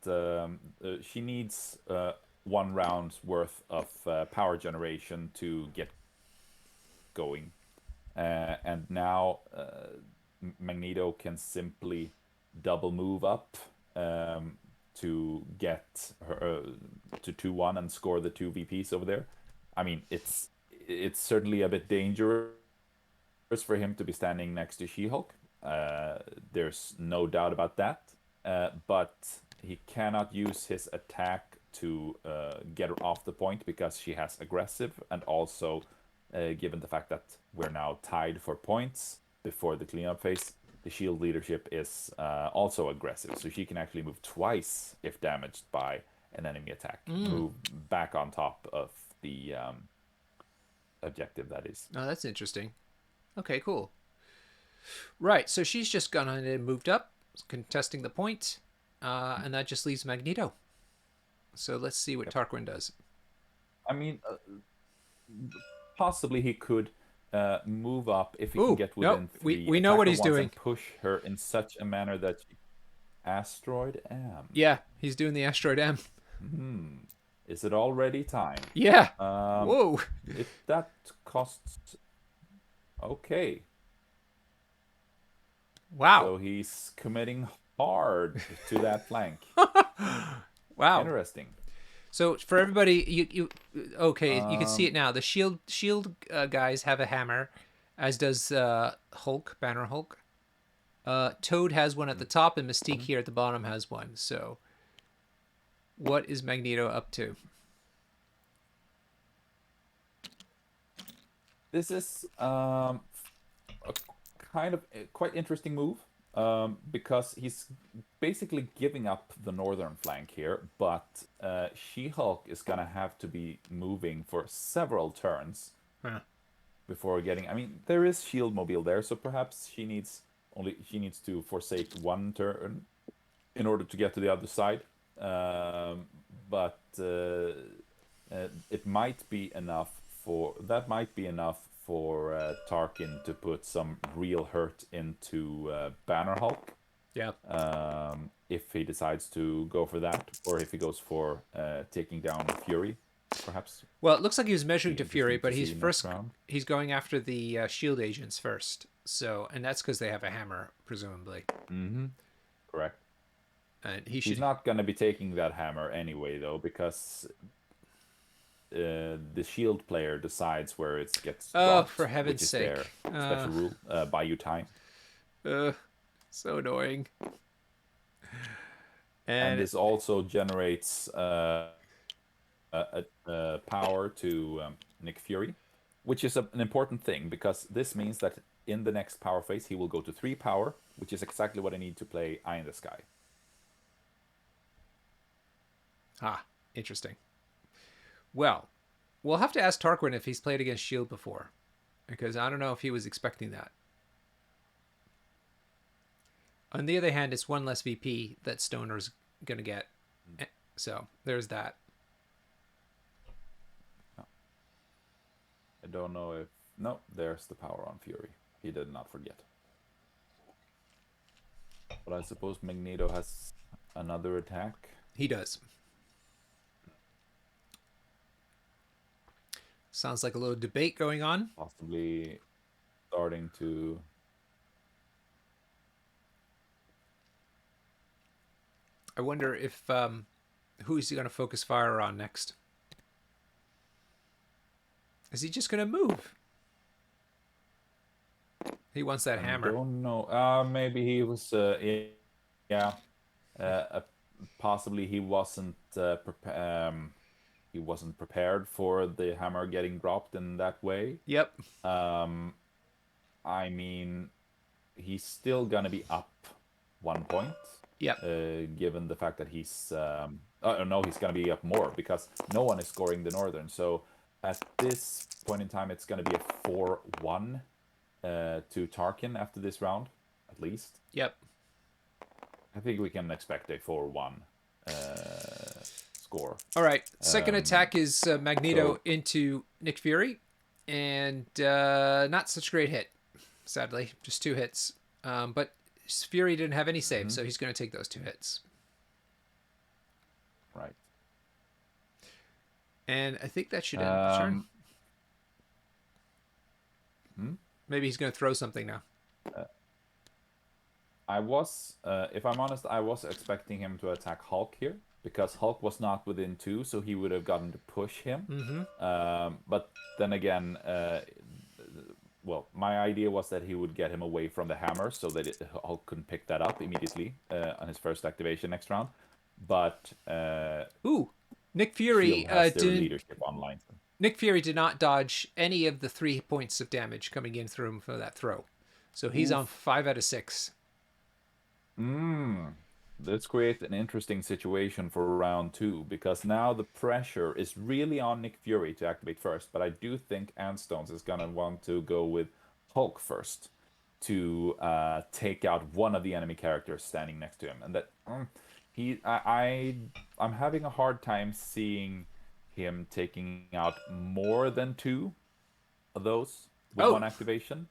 she needs 1 round's worth of power generation to get going. And now Magneto can simply double move up to get her to 2-1 and score the 2 VPs over there. I mean, it's certainly a bit dangerous for him to be standing next to She-Hulk. There's no doubt about that. But he cannot use his attack to get her off the point because she has aggressive, and also given the fact that we're now tied for points before the cleanup phase, the shield leadership is also aggressive, so she can actually move twice if damaged by an enemy attack. Move back on top of the objective, that is. Oh, that's interesting. Okay, cool. Right, so she's just gone on and moved up, contesting the point, and that just leaves Magneto. So let's see what Yep. Tarquin does. I mean, possibly he could move up if he can Ooh, get no, within we, 3 we know what attacker he's ones doing. and push her in such a manner that Asteroid M. Yeah, he's doing the Asteroid M. Hmm. Is it already time? Yeah. Um, Whoa. if that costs. Okay. Wow. So he's committing hard to that flank. Wow. Interesting. So for everybody, you okay? You can see it Um, now. The shield guys have a hammer, as does Hulk, Banner Hulk. Toad has one at the top, and Mystique mhm. here at the bottom has one. So what is Magneto up to? This is a kind of quite interesting move because he's basically giving up the northern flank here, but She-Hulk is gonna have to be moving for several turns Huh. before getting. I mean, there is shield mobile there, so perhaps she needs to forsake 1 turn in order to get to the other side. But it might be enough for that might be enough for Tarkin to put some real hurt into Banner Hulk. Yeah. If he decides to go for that, or if he goes for taking down Fury, perhaps. Well, it looks like he was measuring Be to Fury, interesting to but see next round. he's going after the shield agents first. So, and that's because they have a hammer, presumably. Mm-hmm. Correct. And he He's should. not gonna be taking that hammer anyway, though, because the shield player decides where it gets Oh, for dropped, which heaven's is sake! their special rule, buy you time. Uh, so annoying. And And this also generates power to Nick Fury, which is an important thing because this means that in the next power phase he will go to 3 power, which is exactly what I need to play Eye in the Sky. interesting. Well, we'll have to ask Tarquin if he's played against Shield before, because I don't know if he was expecting that. On the other hand, it's one less VP that Stoner's gonna get, so there's that. I don't know if no, there's the power on Fury. He did not forget. But I suppose Magneto has another attack. He does. Sounds like a little debate going on. Possibly starting to. I wonder if who's he going to focus fire on next? Is he just going to move? He wants that I hammer. don't know. Maybe he was. Yeah. Uh, Possibly he wasn't prepared for the hammer getting dropped in that way. Yep. Um, I mean, he's still gonna be up 1 point, Yep. given the fact that he's. Oh no, he's gonna be up more because no one is scoring the Northern. So at this point in time, it's gonna be a 4-1 to Tarkin after this round, at least. Yep. I think we can expect a 4-1 score. All right. Second Um, attack is Magneto so into Nick Fury, and not such a great hit, sadly. Just 2 hits. But Fury didn't have any saves, mhm, so he's going to take those 2 hits. right. And I think that should end the turn. Um, hmm? Maybe he's going to throw something now. If I'm honest, I was expecting him to attack Hulk here because Hulk was not within 2, so he would have gotten to push him. Mm-hmm. But then again, well, my idea was that he would get him away from the hammer so that Hulk couldn't pick that up immediately on his first activation next round. But Ooh, Nick Fury Shield has their didn't. leadership online. Nick Fury did not dodge any of the 3 points of damage coming in through him for that throw, so he's on Oof. 5 out of 6. This creates an interesting situation for round 2 because now the pressure is really on Nick Fury to activate first, but I do think Antstones is gonna want to go with Hulk first to take out one of the enemy characters standing next to him, and that I'm having a hard time seeing him taking out more than 2 of those with Oh, one activation.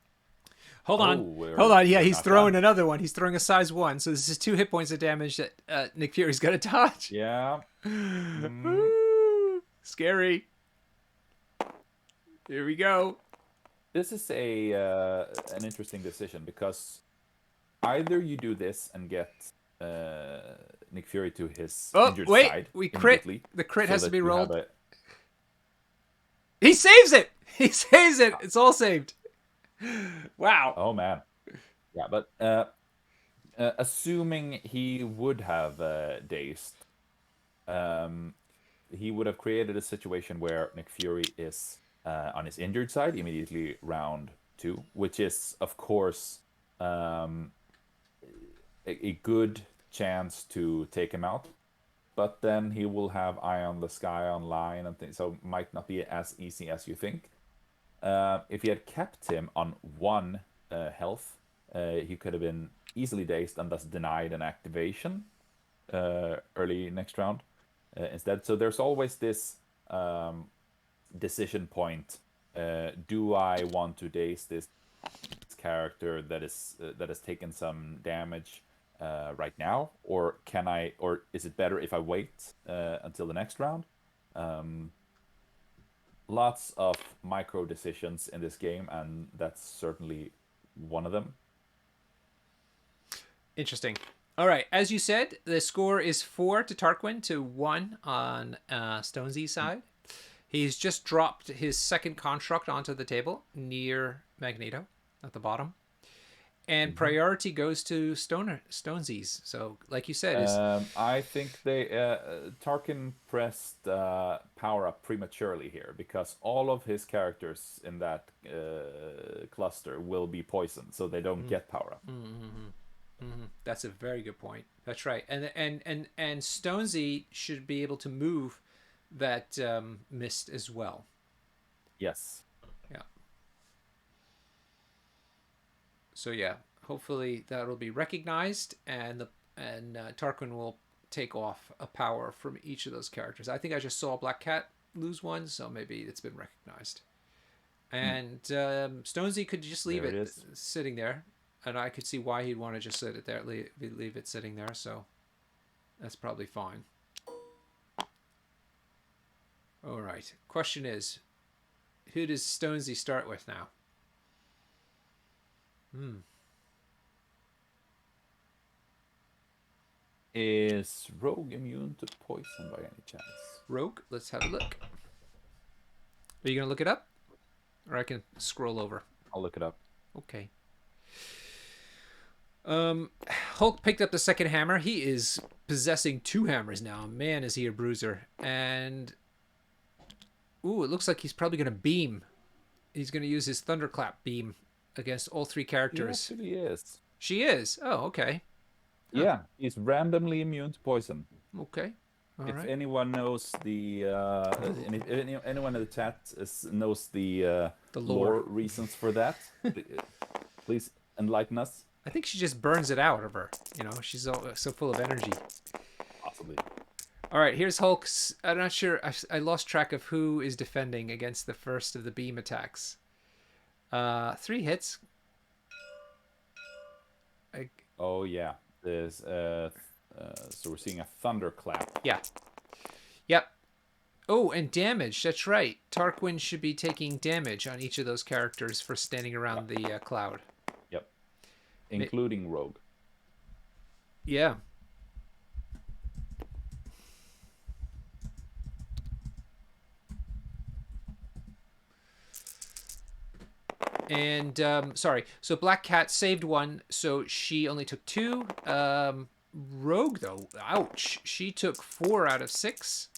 hold Oh, on. Hold on. Yeah, we're he's not throwing done. another one. He's throwing a size 1. So this is 2 hit points of damage that Nick Fury's got to dodge. Yeah. Mm, Ooh, scary. Here we go. this is a an interesting decision because either you do this and get Nick Fury to his Oh, injured wait. side We crit. immediately, The crit so has to that be you have rolled. a He saves it. He saves it. It's all saved. Wow. oh man, yeah, but assuming he would have dazed, um, he would have created a situation where Nick Fury is on his injured side immediately round 2, which is of course um, a good chance to take him out. But then he will have Eye on the Sky online and things, so might not be as easy as you think. If he had kept him on 1 health, he could have been easily dazed and thus denied an activation early next round instead. So there's always this decision point. Do I want to daze this character that has taken some damage right now, or can I, or is it better if I wait until the next round? Lots of micro decisions in this game, and that's certainly one of them. Interesting. All right. As you said, the score is 4 to Tarquin to 1 on Stonesy's side. He's just dropped his second construct onto the table near Magneto at the bottom. And Mhm. priority goes to Stonesy's. So, like you said, is I think they Tarkin pressed power up prematurely here because all of his characters in that cluster will be poisoned, so they don't get power up. that's a very good point. That's right. And Stonesy should be able to move that mist as well. Yes. Yeah. So yeah, hopefully that'll be recognized, and Tarquin will take off a power from each of those characters. I think I just saw Black Cat lose one, so maybe it's been recognized. Mm, And Stonesy could just leave there it it is. sitting there, and I could see why he'd want to just sit it there, leave it sitting there. So that's probably fine. All right. Question is, who does Stonesy start with now? Hmm. Is Rogue immune to poison by any chance? Rogue. Let's have a look. Are you gonna look it up, or I can scroll over? I'll look it up. Okay. Hulk picked up the second hammer. He is possessing 2 hammers now. Man, is he a bruiser. And ooh, it looks like he's probably gonna beam. He's gonna use his thunderclap beam against all 3 He characters. actually is. She is. Oh, okay. Huh. Yeah, he's randomly immune to poison. Okay. All If right. anyone knows and if anyone in the chat knows the The lore. lore reasons for that, please enlighten us. I think she just burns it out of her. She's so full of energy. Possibly. All right, here's Hulk's. I'm not sure. I lost track of who is defending against the first of the beam attacks. 3 hits. I, Oh yeah, there's so we're seeing a thunderclap. yeah. Yep. Oh, and damage. That's right. Tarquin should be taking damage on each of those characters for standing around Yep. the cloud. Yep. Including Rogue. Yeah. And sorry, so Black Cat saved 1, so she only took 2. Rogue though, ouch, she took 4 out of 6.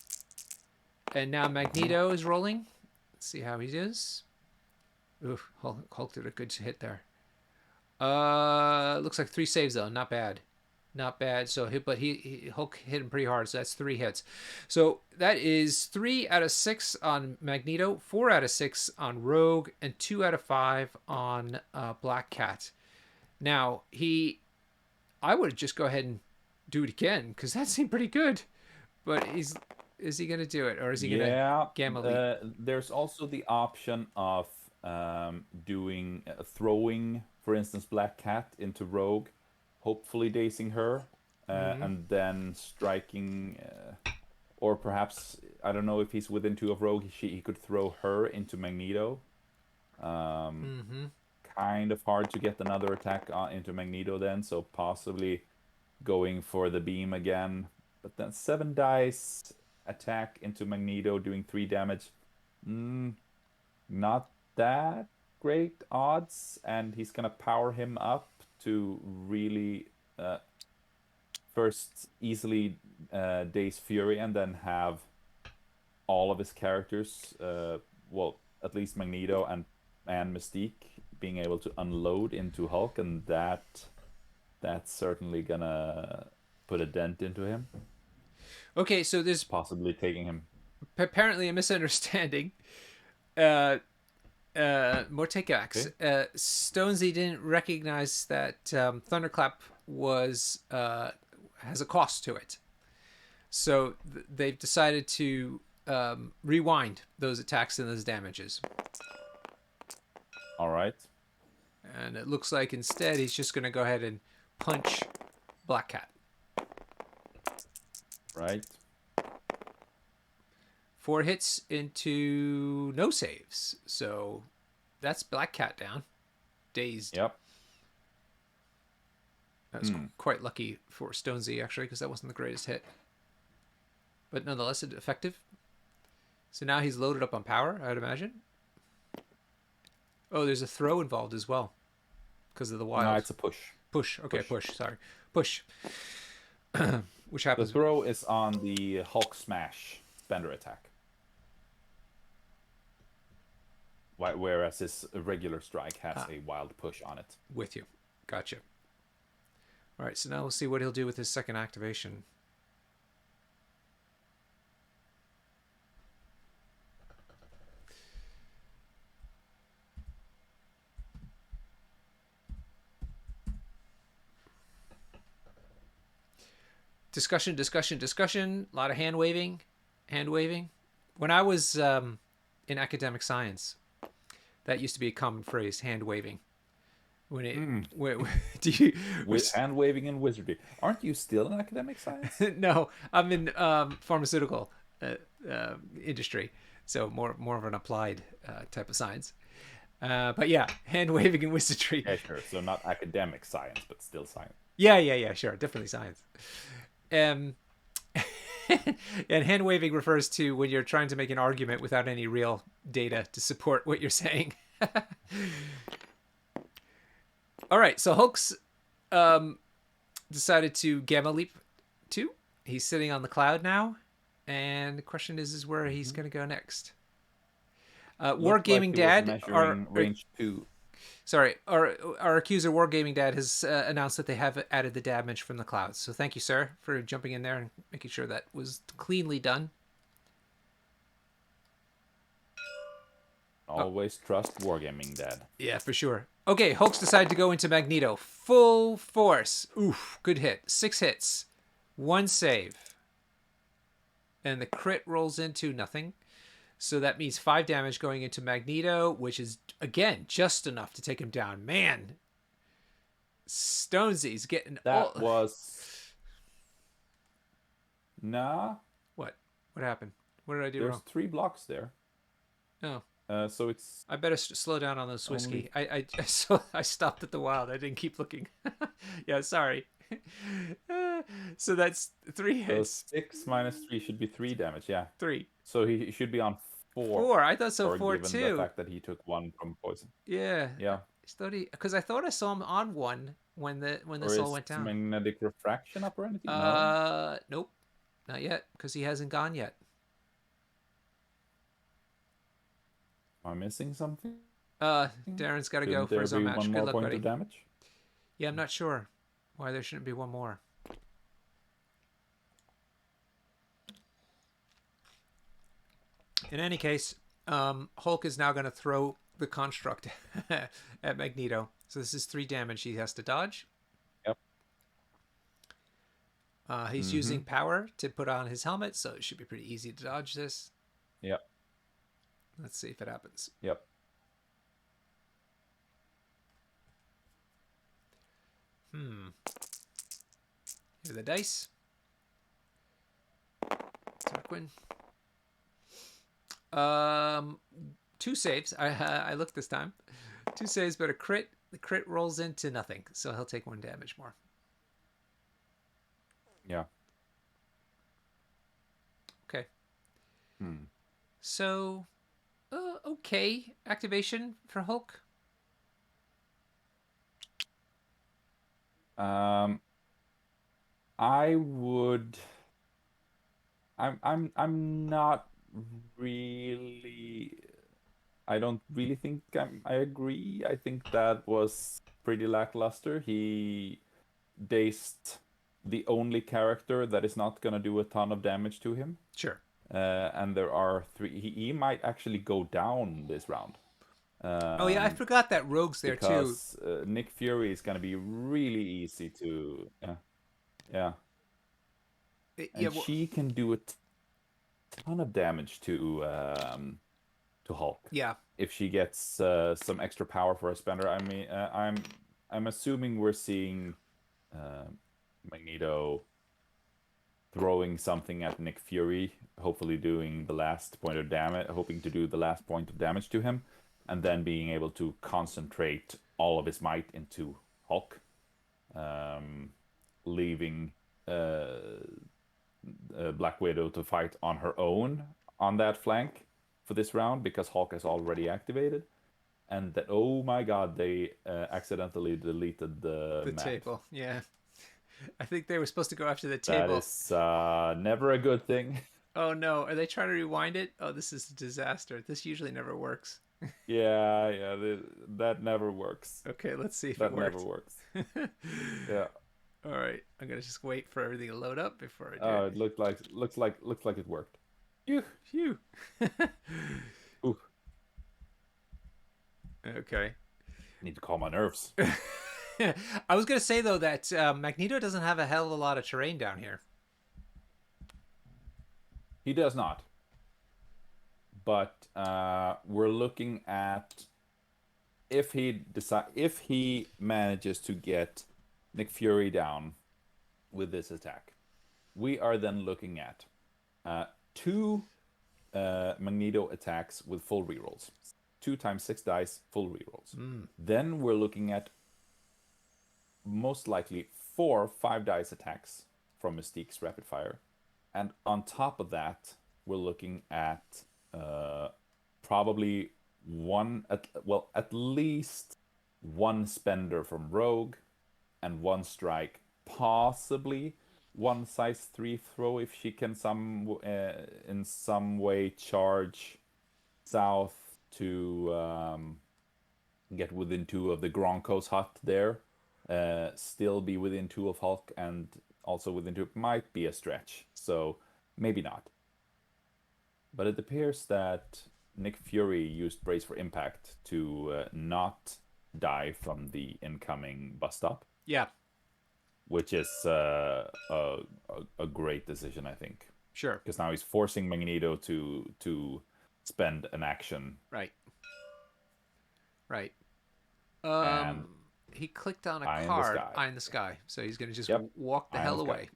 And now Mhm. Magneto is rolling. Let's see how he does. Ooh, Hulk did a good hit there. Looks like 3 saves though, not bad. Not bad. So, but Hulk hit him pretty hard. So that's 3 hits. So that is 3 out of 6 on Magneto, 4 out of 6 on Rogue, and 2 out of 5 on Black Cat. Now I would just go ahead and do it again because that seemed pretty good. But is he gonna do it, or is he gonna Yeah, gamma leap? there's also the option of doing throwing, for instance, Black Cat into Rogue, hopefully dazing her, Mm-hmm. and then striking, or perhaps I don't know if he's within 2 of Rogue, he could throw her into Magneto. Um, Mm-hmm. Kind of hard to get another attack into Magneto then, so possibly going for the beam again. But then 7 dice attack into Magneto doing 3 damage. Mm, not that great odds, and he's gonna power him up to really first easily daze Fury and then have all of his characters, well, at least Magneto and Mystique being able to unload into Hulk, and that's certainly gonna put a dent into him, Okay, so there's possibly taking him. apparently a misunderstanding. Uh, Mortekax, Okay. Stonesy didn't recognize that Thunderclap was has a cost to it, so they've decided to rewind those attacks and those damages. All right. And it looks like instead he's just going to go ahead and punch Black Cat. Right. 4 hits into no saves, so that's Black Cat down, dazed. Yep. That was Hmm. quite lucky for Stonesy, actually, because that wasn't the greatest hit. But nonetheless, effective. So now he's loaded up on power, I'd imagine. Oh, there's a throw involved as well because of the No, wild. it's a push. Push. Okay, Push. push. Sorry. Push. Which The happens. throw is on the Hulk smash spender attack, whereas his regular strike has Ah, a wild push on it. with you. Gotcha. All right, so now we'll see what he'll do with his second activation. Discussion, discussion, discussion. A lot of hand waving, hand waving. When I was in academic science, that used to be a common phrase, hand waving. When it, Hmm. do you, With which, hand waving and wizardry. Aren't you still in academic science? no, I'm in pharmaceutical uh, industry, so more of an applied type of science. But yeah, hand waving and wizardry. Yeah, sure. So not academic science, but still science. Yeah, sure, definitely science. Um, and hand waving refers to when you're trying to make an argument without any real data to support what you're saying. All right, so Hulk's um, decided to gamma leap 2. He's sitting on the cloud now, and the question is where he's Hmm. going to go next. Looked like Wargaming he was Dad, measuring range 2. sorry, our accuser Wargaming Dad has announced that they have added the damage from the clouds. So thank you, sir, for jumping in there and making sure that was cleanly done. Oh, Always trust Wargaming Dad. yeah, for sure. Okay, Hulk's decided to go into Magneto. Full force. Oof, good hit. 6 hits. 1 save. And the crit rolls into nothing. So that means 5 damage going into Magneto, which is, again, just enough to take him down. Man, Stonesy's getting That all... was... Nah, What? What happened? What did I do there's wrong? 3 blocks there. Oh, So it's I better slow down on those only... whiskey. So I stopped at the wild. I didn't keep looking. Yeah, sorry. So that's 3 So hits. 6 minus 3 should be 3 damage, yeah. 3. So he should be on 4, 4. I thought so. 4 given the too. fact that he took 1 from poison. Yeah. Yeah. Because I thought I saw him on 1 when Or this all is went down. magnetic refraction up or anything? No. Nope, not yet, because he hasn't gone yet. Am I missing something? Darren's got to go Shouldn't for there his own be match. one Good more luck, point buddy. of damage? Yeah, I'm not sure why there shouldn't be one more. In any case, Hulk is now going to throw the construct at Magneto. So this is 3 damage he has to dodge. Yep. He's Mm-hmm. using power to put on his helmet, so it should be pretty easy to dodge this. Yep. Let's see if it happens. Yep. Here are the dice. Tarquin. 2 saves. I looked this time. 2 saves, but a crit. The crit rolls into nothing, so he'll take 1 damage more. Yeah. Okay. Hmm. So, okay. Activation for Hulk. I would. I'm not really. I don't really think I agree. I think that was pretty lackluster. He dazed the only character that is not gonna do a ton of damage to him. Sure. And there are 3. He might actually go down this round. Oh yeah, I forgot that Rogue's there too. Because Nick Fury is gonna be really easy to. Yeah. Yeah. Yeah. And she can do a ton of damage to Hulk Yeah. if she gets some extra power for a spender. I mean, I'm assuming we're seeing Magneto throwing something at Nick Fury, hopefully doing the last point of damage, hoping to do the last point of damage to him, and then being able to concentrate all of his might into Hulk. um, leaving Black Widow to fight on her own on that flank for this round because Hulk is already activated. And that, oh my god, they accidentally deleted the The map. table, yeah. I think they were supposed to go after the That table. is never a good thing. Oh no, are they trying to rewind it? Oh, this is a disaster. This usually never works. Yeah, yeah, that never works. Okay, let's see if it That never worked. works. Yeah. All right, I'm gonna just wait for everything to load up before I do Oh, it. it looks like it worked. Phew. Phew. Ooh, Okay. need to calm my nerves. I was gonna say though that Magneto doesn't have a hell of a lot of terrain down here. He does not. But we're looking at if he manages to get Nick Fury down with this attack, we are then looking at two Magneto attacks with full rerolls. 2 times 6 dice, full rerolls. Then we're looking at most likely 4 5 dice attacks from Mystique's rapid fire. And on top of that, we're looking at probably at least one spender from Rogue and one strike, possibly one size 3 throw if she can in some way charge south to get within 2 of the Gronkos hut there. Still be within 2 of Hulk and also within 2 might be a stretch. So maybe not. But it appears that Nick Fury used Brace for Impact to not die from the incoming bus stop, Yeah, which is a great decision, I think. sure. Because now he's forcing Magneto to spend an action. Right. Right. And He clicked on a Eye in the card, sky. Eye in the Sky, so he's gonna just Yep, walk the Eye in hell the sky. away.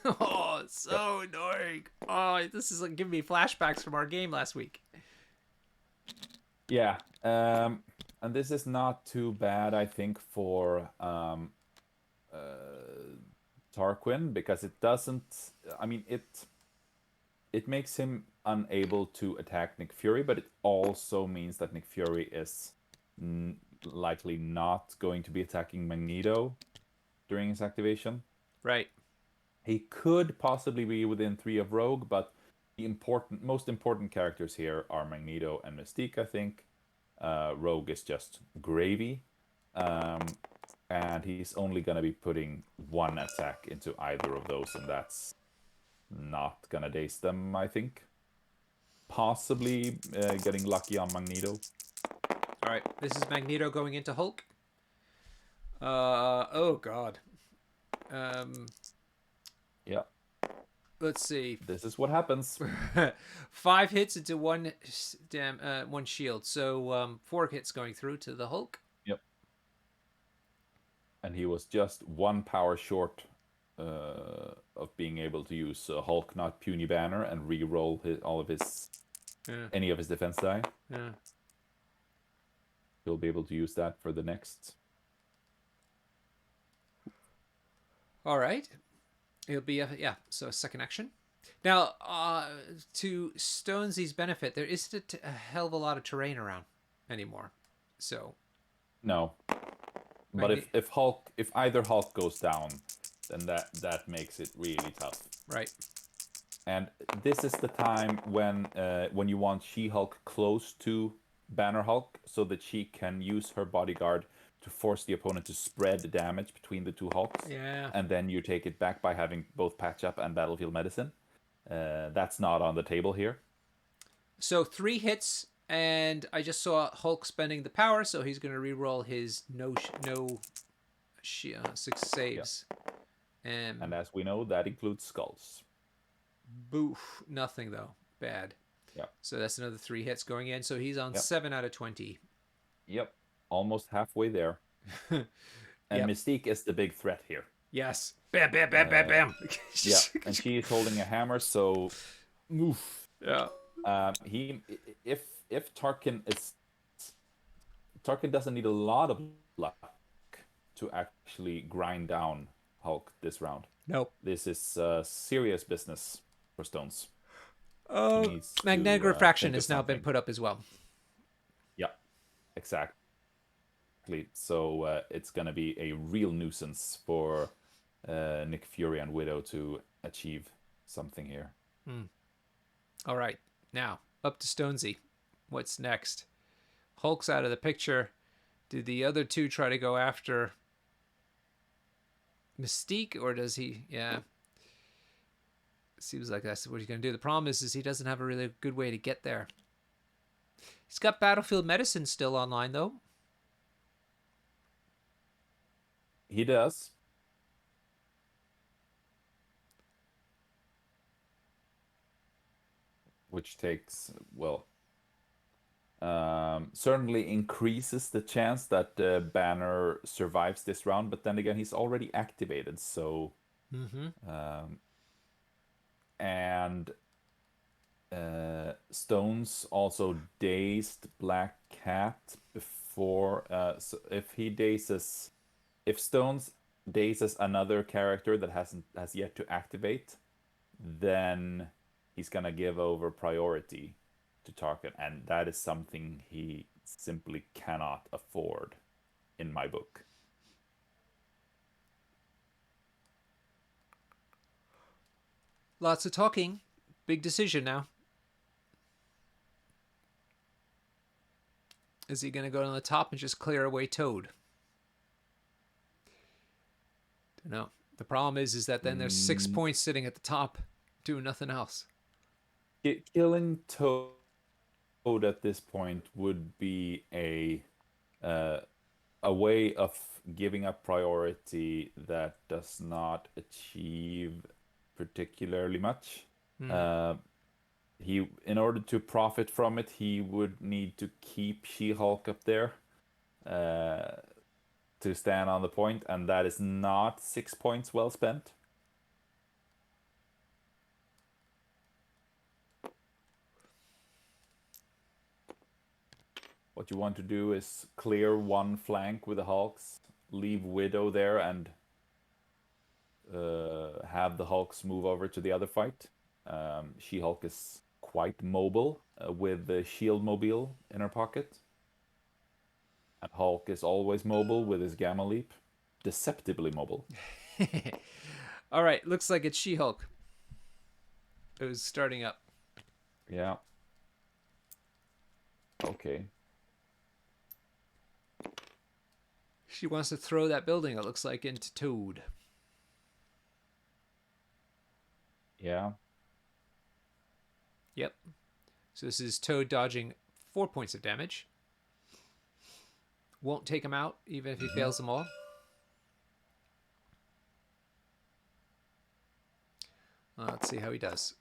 Oh, it's Yep. so annoying. Oh, this is like giving me flashbacks from our game last week. Yeah. And this is not too bad, I think, for Tarquin because it doesn't. I mean, it makes him unable to attack Nick Fury, but it also means that Nick Fury is likely not going to be attacking Magneto during his activation. Right. He could possibly be within 3 of Rogue, but the most important characters here are Magneto and Mystique, I think. Rogue is just gravy. And he's only going to be putting 1 attack into either of those, and that's not going to daze them, I think. Possibly getting lucky on Magneto. All right. This is Magneto going into Hulk. Oh God. Yeah, Let's see. this is what happens. 5 hits into one shield. So 4 hits going through to the Hulk. Yep. And he was just 1 power short of being able to use Hulk, not Puny Banner, and re-roll any of his defense die. Yeah. He'll be able to use that for the next. All right. It'll be so a second action. Now, to Stonesy's benefit, there isn't a hell of a lot of terrain around anymore. So No. But if either Hulk goes down, then that makes it really tough. Right. And this is the time when you want She-Hulk close to Banner Hulk so that she can use her bodyguard to force the opponent to spread the damage between the 2 Hulks. Yeah. And then you take it back by having both Patch Up and Battlefield Medicine. That's not on the table here. So 3 hits, and I just saw Hulk spending the power, so he's going to re-roll his 6 saves. Yeah. And as we know, that includes skulls. Boof. Nothing, though. Bad. Yeah. So that's another 3 hits going in. So he's on Yep. 7 out of 20. Yep. Almost halfway there. And Yep. Mystique is the big threat here. Yes. Bam, bam, bam, bam, bam. Yeah. And she is holding a hammer, so oof. Yeah. If Tarkin doesn't need a lot of luck to actually grind down Hulk this round. Nope. This is serious business for Stones. He Oh, needs magnetic to refraction think of has now been something. put up as well. Yeah, exactly. So it's gonna be a real nuisance for Nick Fury and Widow to achieve something here. Hmm. All right, now up to Stonesy. What's next? Hulk's out of the picture. Do the other two try to go after Mystique, or does he? Yeah, seems like that's what he's going to do. The problem is he doesn't have a really good way to get there. He's got battlefield medicine still online though. He does. Which takes, well, certainly increases the chance that Banner survives this round, but then again, he's already activated, so Mm-hmm. um, and Stones also dazed Black Cat before. So if Stones dazes another character that has yet to activate, then he's gonna give over priority to target, and that is something he simply cannot afford in my book. Lots of talking. Big decision now. Is he going to go on the top and just clear away Toad? Don't know. The problem is that then there's 6 points sitting at the top, doing nothing else. Killing Toad at this point would be uh, a way of giving up priority that does not achieve particularly much. Hmm. Uh, in order to profit from it, he would need to keep She-Hulk up there uh, to stand on the point, and that is not 6 points well spent. What you want to do is clear one flank with the Hulks, leave Widow there, and have the Hulks move over to the other fight. She-Hulk is quite mobile with the shield mobile in her pocket. And Hulk is always mobile with his Gamma Leap. Deceptively mobile. All right, looks like it's She-Hulk. It was starting up. Yeah. Okay. She wants to throw that building, it looks like, into Toad. Yeah. Yep. So this is Toad dodging 4 points of damage. Won't take him out, even if he fails them all. Let's see how he does.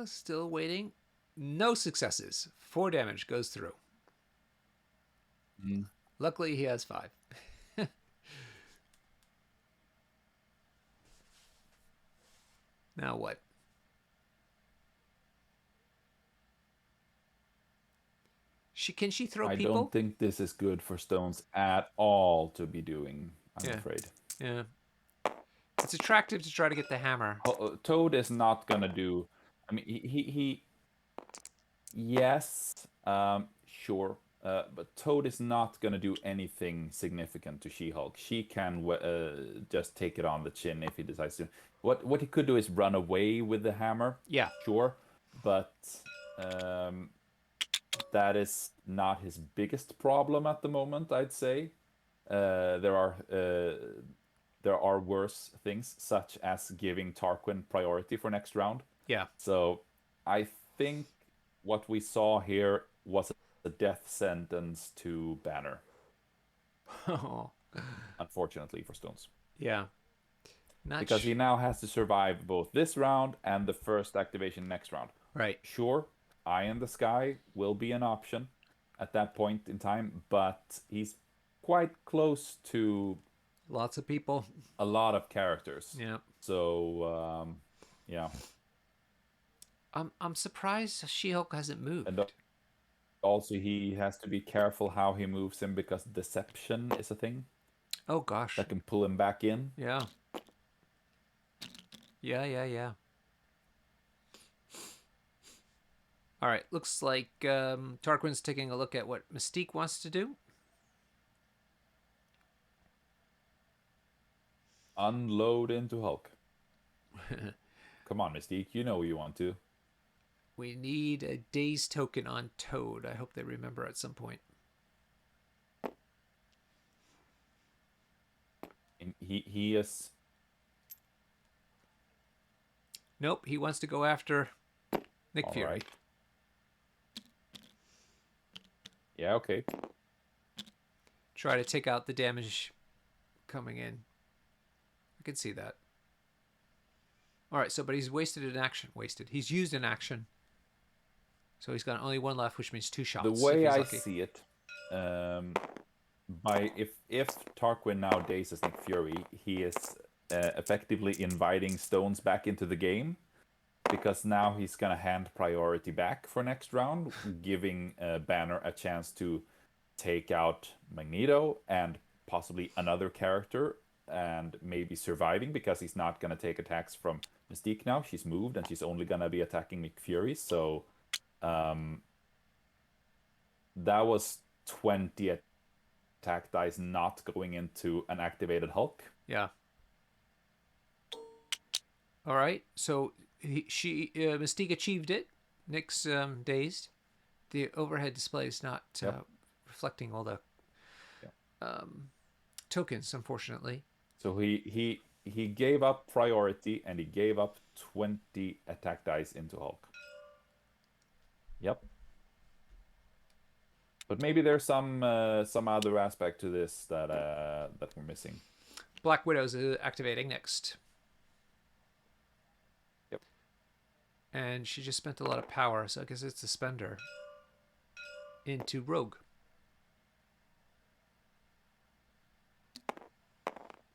Still waiting. No successes. 4 damage goes through. Mm. Luckily, he has 5. Now what? Can she throw I people? don't think this is good for Stones at all to be doing, I'm Yeah. afraid. Yeah. It's attractive to try to get the hammer. Toad is not gonna do. I mean, he yes, sure. But Toad is not gonna do anything significant to She-Hulk. She can just take it on the chin if he decides to. What he could do is run away with the hammer. Yeah. Sure, but um, that is not his biggest problem at the moment, I'd say. There are worse things, such as giving Tarquin priority for next round. Yeah. So I think what we saw here was a death sentence to Banner, Oh. unfortunately for Stones. Yeah. Not Because he now has to survive both this round and the first activation next round. right. Sure, Eye in the Sky will be an option at that point in time, but he's quite close to Lots of people. a lot of characters. Yeah. So, yeah. I'm surprised She-Hulk hasn't And moved. also, he has to be careful how he moves him because deception is a thing Oh gosh. that can pull him back in. Yeah. Yeah, yeah, yeah. All right, looks like Tarquin's taking a look at what Mystique wants to do. Unload into Hulk. Come on, Mystique, you know you want to. We need a daze token on Toad. I hope they remember at some point. And he is. Nope, he wants to go after Nick All Fury. right. Yeah, okay. Try to take out the damage coming in. I can see that. All right, so but he's wasted an action. Wasted. He's used an action. So he's got only one left, which means two The shots if way he's I lucky. see it, by if Tarquin now dazes Nick Fury, he is effectively inviting Stones back into the game because now he's gonna hand priority back for next round, giving Banner a chance to take out Magneto and possibly another character and maybe surviving because he's not gonna take attacks from Mystique now. She's moved and she's only gonna be attacking Nick Fury. So um, that was 20 attack dice not going into an activated Hulk. Yeah. All right. So Mystique achieved it. Nick's dazed. The overhead display is not Yep. reflecting all the Yep. tokens, unfortunately. So he gave up priority and he gave up 20 attack dice into Hulk. Yep. But maybe there's some other aspect to this that we're missing. Black Widow's activating next. Yep. And she just spent a lot of power, so I guess it's a spender into Rogue.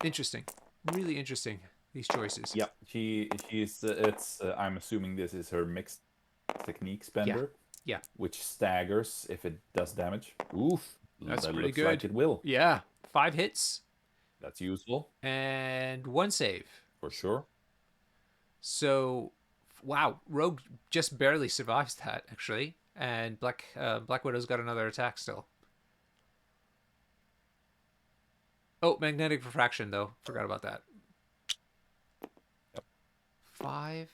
Interesting. Really interesting, these choices. Yep. She's it's I'm assuming this is her mixed technique Yeah. spender, Yeah. which staggers if it does damage. Oof. That's That pretty looks like good. it will. Yeah. 5 hits That's useful and 1 save. for sure. So, wow, Rogue just barely survives that actually, and Black Widow's got another attack still. Oh, magnetic refraction though. Forgot about that. Yep. 5.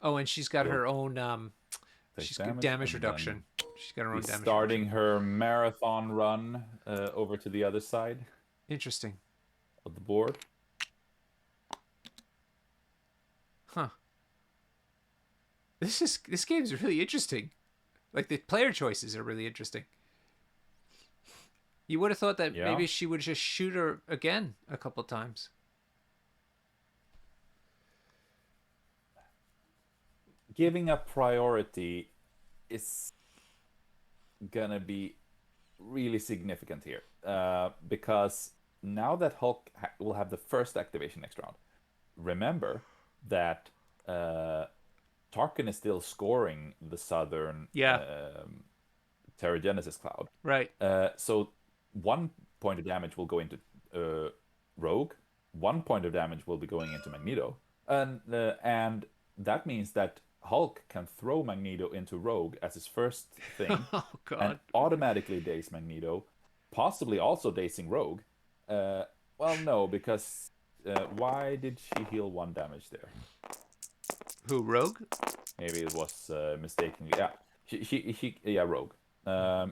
Oh, and she's got Still her own takes she's got damage damage and then reduction. She's got her own she's damage starting reduction. her marathon run over to the other side Interesting. of the board. Huh. This game's really interesting. Like the player choices are really interesting. You would have thought that Yeah. maybe she would just shoot her again a couple times. Giving a priority is gonna be really significant here because now that Hulk will have the first activation next round, remember that Tarkin is still scoring the Southern Yeah, Terrigenesis cloud. right. So 1 point of damage will go into Rogue. 1 point of damage will be going into Magneto, and that means that Hulk can throw Magneto into Rogue as his first thing, Oh and god. automatically daze Magneto, possibly also dazing Rogue. Uh, well, no, because why did she heal 1 damage there? Who, Rogue? Maybe it was mistakenly. Yeah, yeah, Rogue.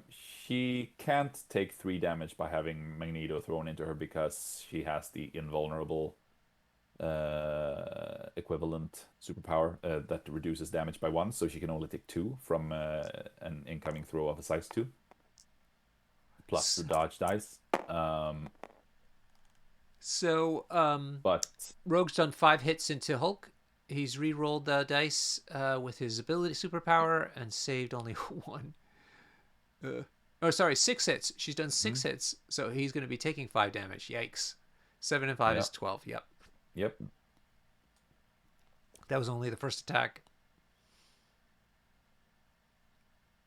She can't take 3 damage by having Magneto thrown into her because she has the invulnerable equivalent superpower that reduces damage by 1, so she can only take 2 from an incoming throw of a size 2, plus the dodge dice. So, But Rogue's done 5 hits into Hulk. He's re-rolled the dice with his ability superpower and saved only 1. Oh, sorry, 6 hits. She's done 6 hits, so he's going to be taking 5 damage. Yikes. 7 and 5 yeah, is 12. Yep. yep, That was only the first attack.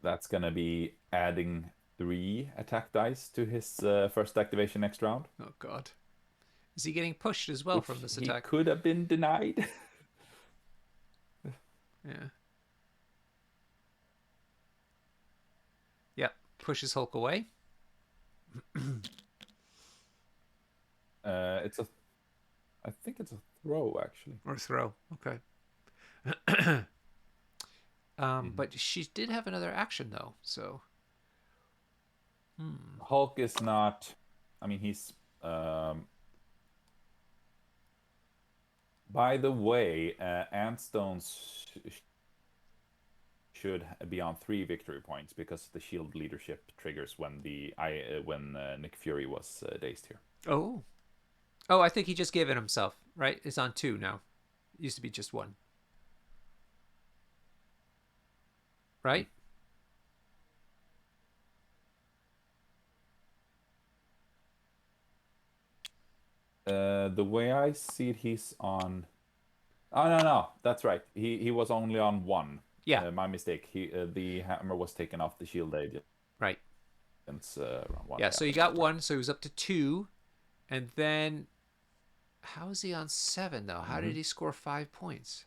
That's gonna be adding 3 attack dice to his first activation next round, Oh God. Is he getting pushed as well from which this he attack? could have been denied. Yeah. Yep. Pushes Hulk away. It's a, I think it's a throw actually. Or throw. Okay. Hmm. But she did have another action though, so hmm. Hulk is not. I mean, he's. Um, by the way, Antstones should be on 3 victory points because the shield leadership triggers when Nick Fury was dazed here. Oh. Oh, I think he just gave it himself, right? It's on 2 now. It used to be just 1. Right? The way I see it, he's on. Oh no, no, that's right. He was only on 1. Yeah. My mistake. The hammer was taken off the shield agents Right. around 1. Yeah, Yeah. so he got 1, so he was up to 2, and then how is he on 7 though? How did Hmm. he score 5 points?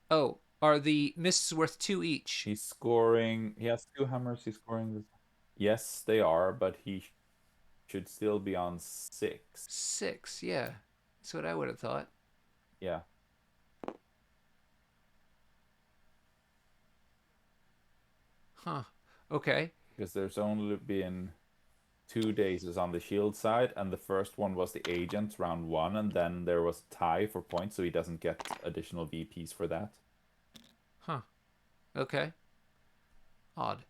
Oh, are the mists worth 2 each? He's scoring. He has 2 hammers. He's scoring this. Yes, they are, but he should still be on 6. 6, yeah. That's what I would have thought. Yeah, Huh. Okay. because there's only been 2 dazes on the shield side, and the first one was the agent round 1, and then there was tie for points, so he doesn't get additional VPs for that. Huh. Okay. Odd.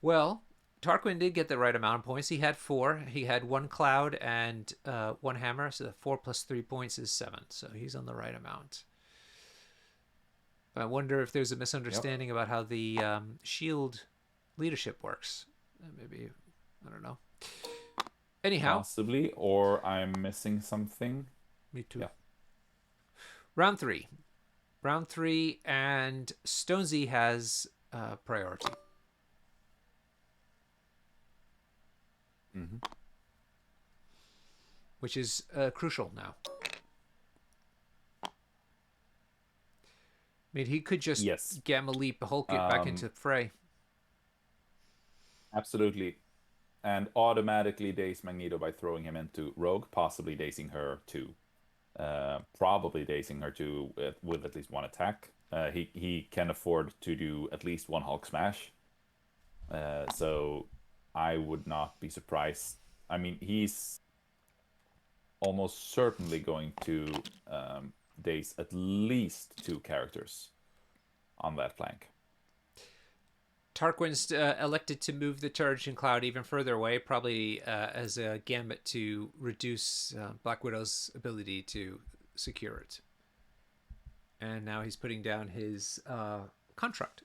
Well, Tarquin did get the right amount of points. He had 4. He had 1 cloud and 1 hammer, so 4 plus 3 points is 7. So he's on the right amount. I wonder if there's a Yep, misunderstanding about how the shield leadership works. Maybe, I don't know. Anyhow, possibly, or I'm missing something. me too. Yeah. Round 3. Round 3, and Stonesy has priority, Hmm. which is crucial now. I mean, he could just Yes. Gamma Leap Hulk it back Um, into fray. absolutely. And automatically daze Magneto by throwing him into Rogue, possibly dazing her too. Probably dazing her too with at least 1 attack. He can afford to do at least 1 Hulk smash. So I would not be surprised. I mean, he's almost certainly going to daze at least 2 characters on that flank. Tarquin's elected to move the Turgid Cloud even further away, probably as a gambit to reduce Black Widow's ability to secure it. And now he's putting down his contract.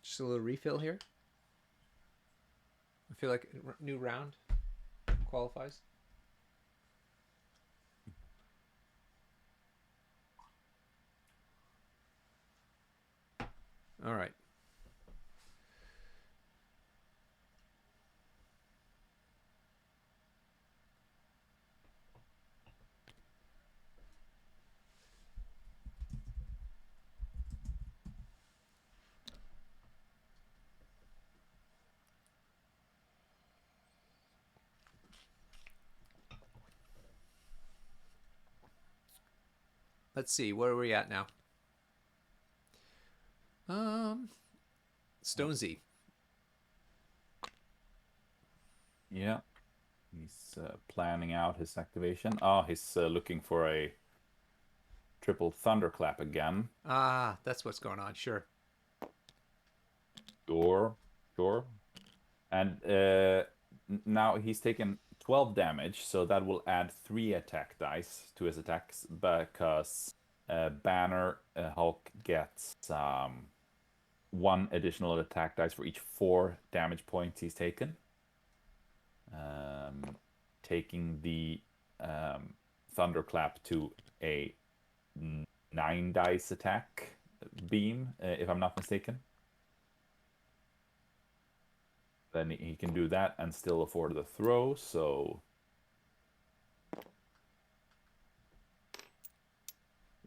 Just a little refill here. I feel like a new round qualifies. All right. Let's see. Where are we at now? Um, Stonesy. Yeah, he's planning out his activation. Oh, he's looking for a triple thunderclap again. Ah, that's what's going on. Sure. Sure, sure. And now he's taken 12 damage, so that will add 3 attack dice to his attacks because Banner Hulk gets 1 additional attack dice for each 4 damage points he's taken. taking the thunderclap to a 9 dice attack beam, if I'm not mistaken. Then he can do that and still afford the throw, so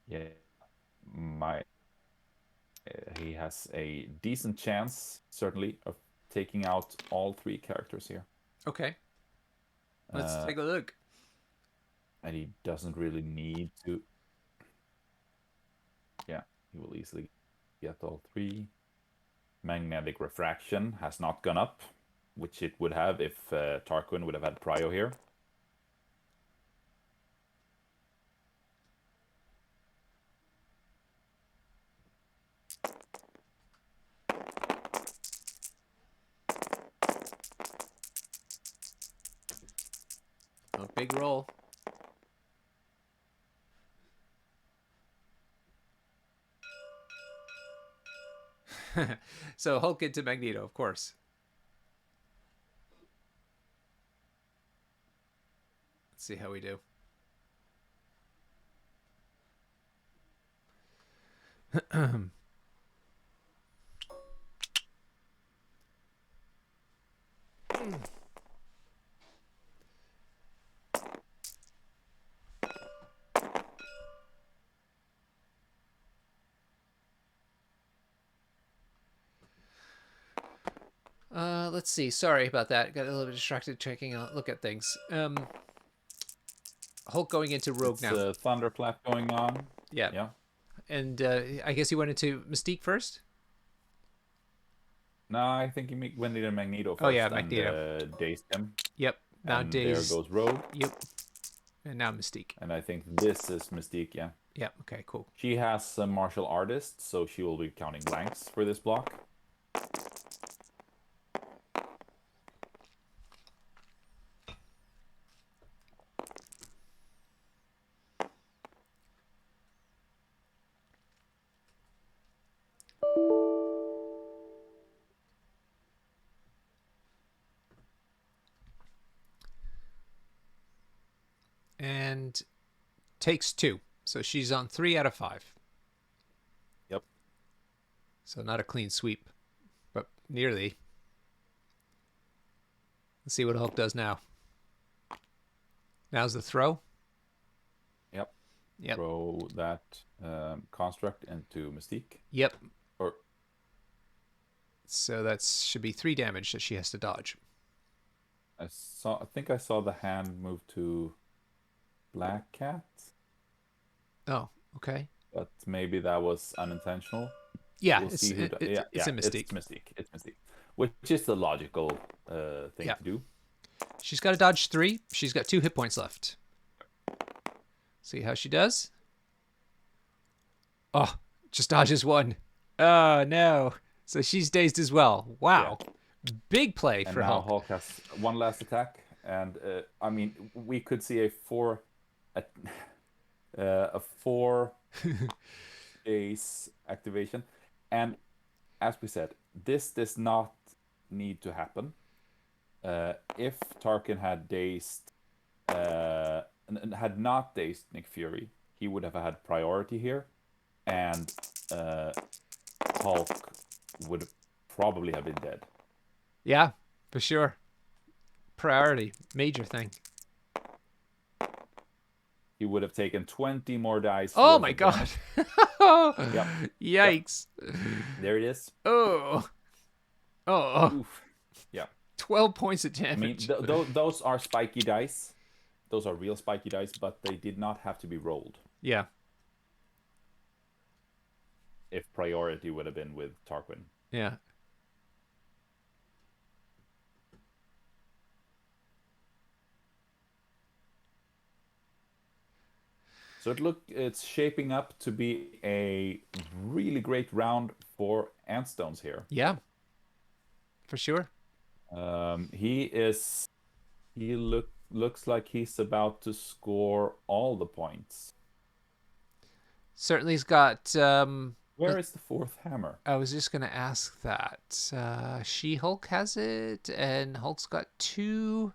yeah, he has a decent chance, certainly, of taking out all 3 characters here. Okay. Let's take a look. And he doesn't really need to. Yeah, he will easily get all 3. Magnetic refraction has not gone up, which it would have if Tarquin would have had prio here. A big roll. So Hulk into Magneto, of course. Let's see how we do. Let's see. Sorry about that. Got a little bit distracted checking a look at things. Hulk going into Rogue now. It's thunderclap going on. Yeah. Yeah. And I guess he went into Mystique first? No, I think he went into Magneto first. Oh, yeah, Magneto. And dazed him. Yep. Now and Daze. there goes Rogue. Yep. And now Mystique. And I think this is Mystique, yeah. Yep. Okay, cool. She has a martial artist, so she will be counting blanks for this block. And takes 2. So she's on 3 out of 5. Yep. So not a clean sweep, but nearly. Let's see what Hulk does now. Now's the throw. Yep. Yep. Throw that construct into Mystique. Yep. Or so that should be 3 damage that she has to dodge. I think I saw the hand move to Black Cat. Oh, okay. But maybe that was unintentional. Yeah, we'll it's see who a Mystique. It's Mystique. It's Mystique. Which is the logical thing to do. She's got to dodge 3. She's got 2 hit points left. See how she does. Oh, just dodges 1. Oh, no. So she's dazed as well. Wow. Yeah. Big play and for now Hulk. Hulk has 1 last attack. And, I mean, we could see a 4 days activation. And as we said, this does not need to happen. If Tarkin had dazed, and had not dazed Nick Fury, he would have had priority here, and Hulk would probably have been dead. Yeah, for sure. Priority, major thing. He would have taken 20 more dice. Oh my god! Yep. Yikes! Yep. There it is. Oh. Oof. Yeah. 12 points of damage. I mean, those are spiky dice. Those are real spiky dice, but they did not have to be rolled. Yeah. If priority would have been with Tarquin. Yeah. So it's shaping up to be a really great round for Antstones here. Yeah. For sure. He looks like he's about to score all the points. Certainly he's got where is the 4th hammer? I was just gonna ask that. She-Hulk has it, and Hulk's got 2.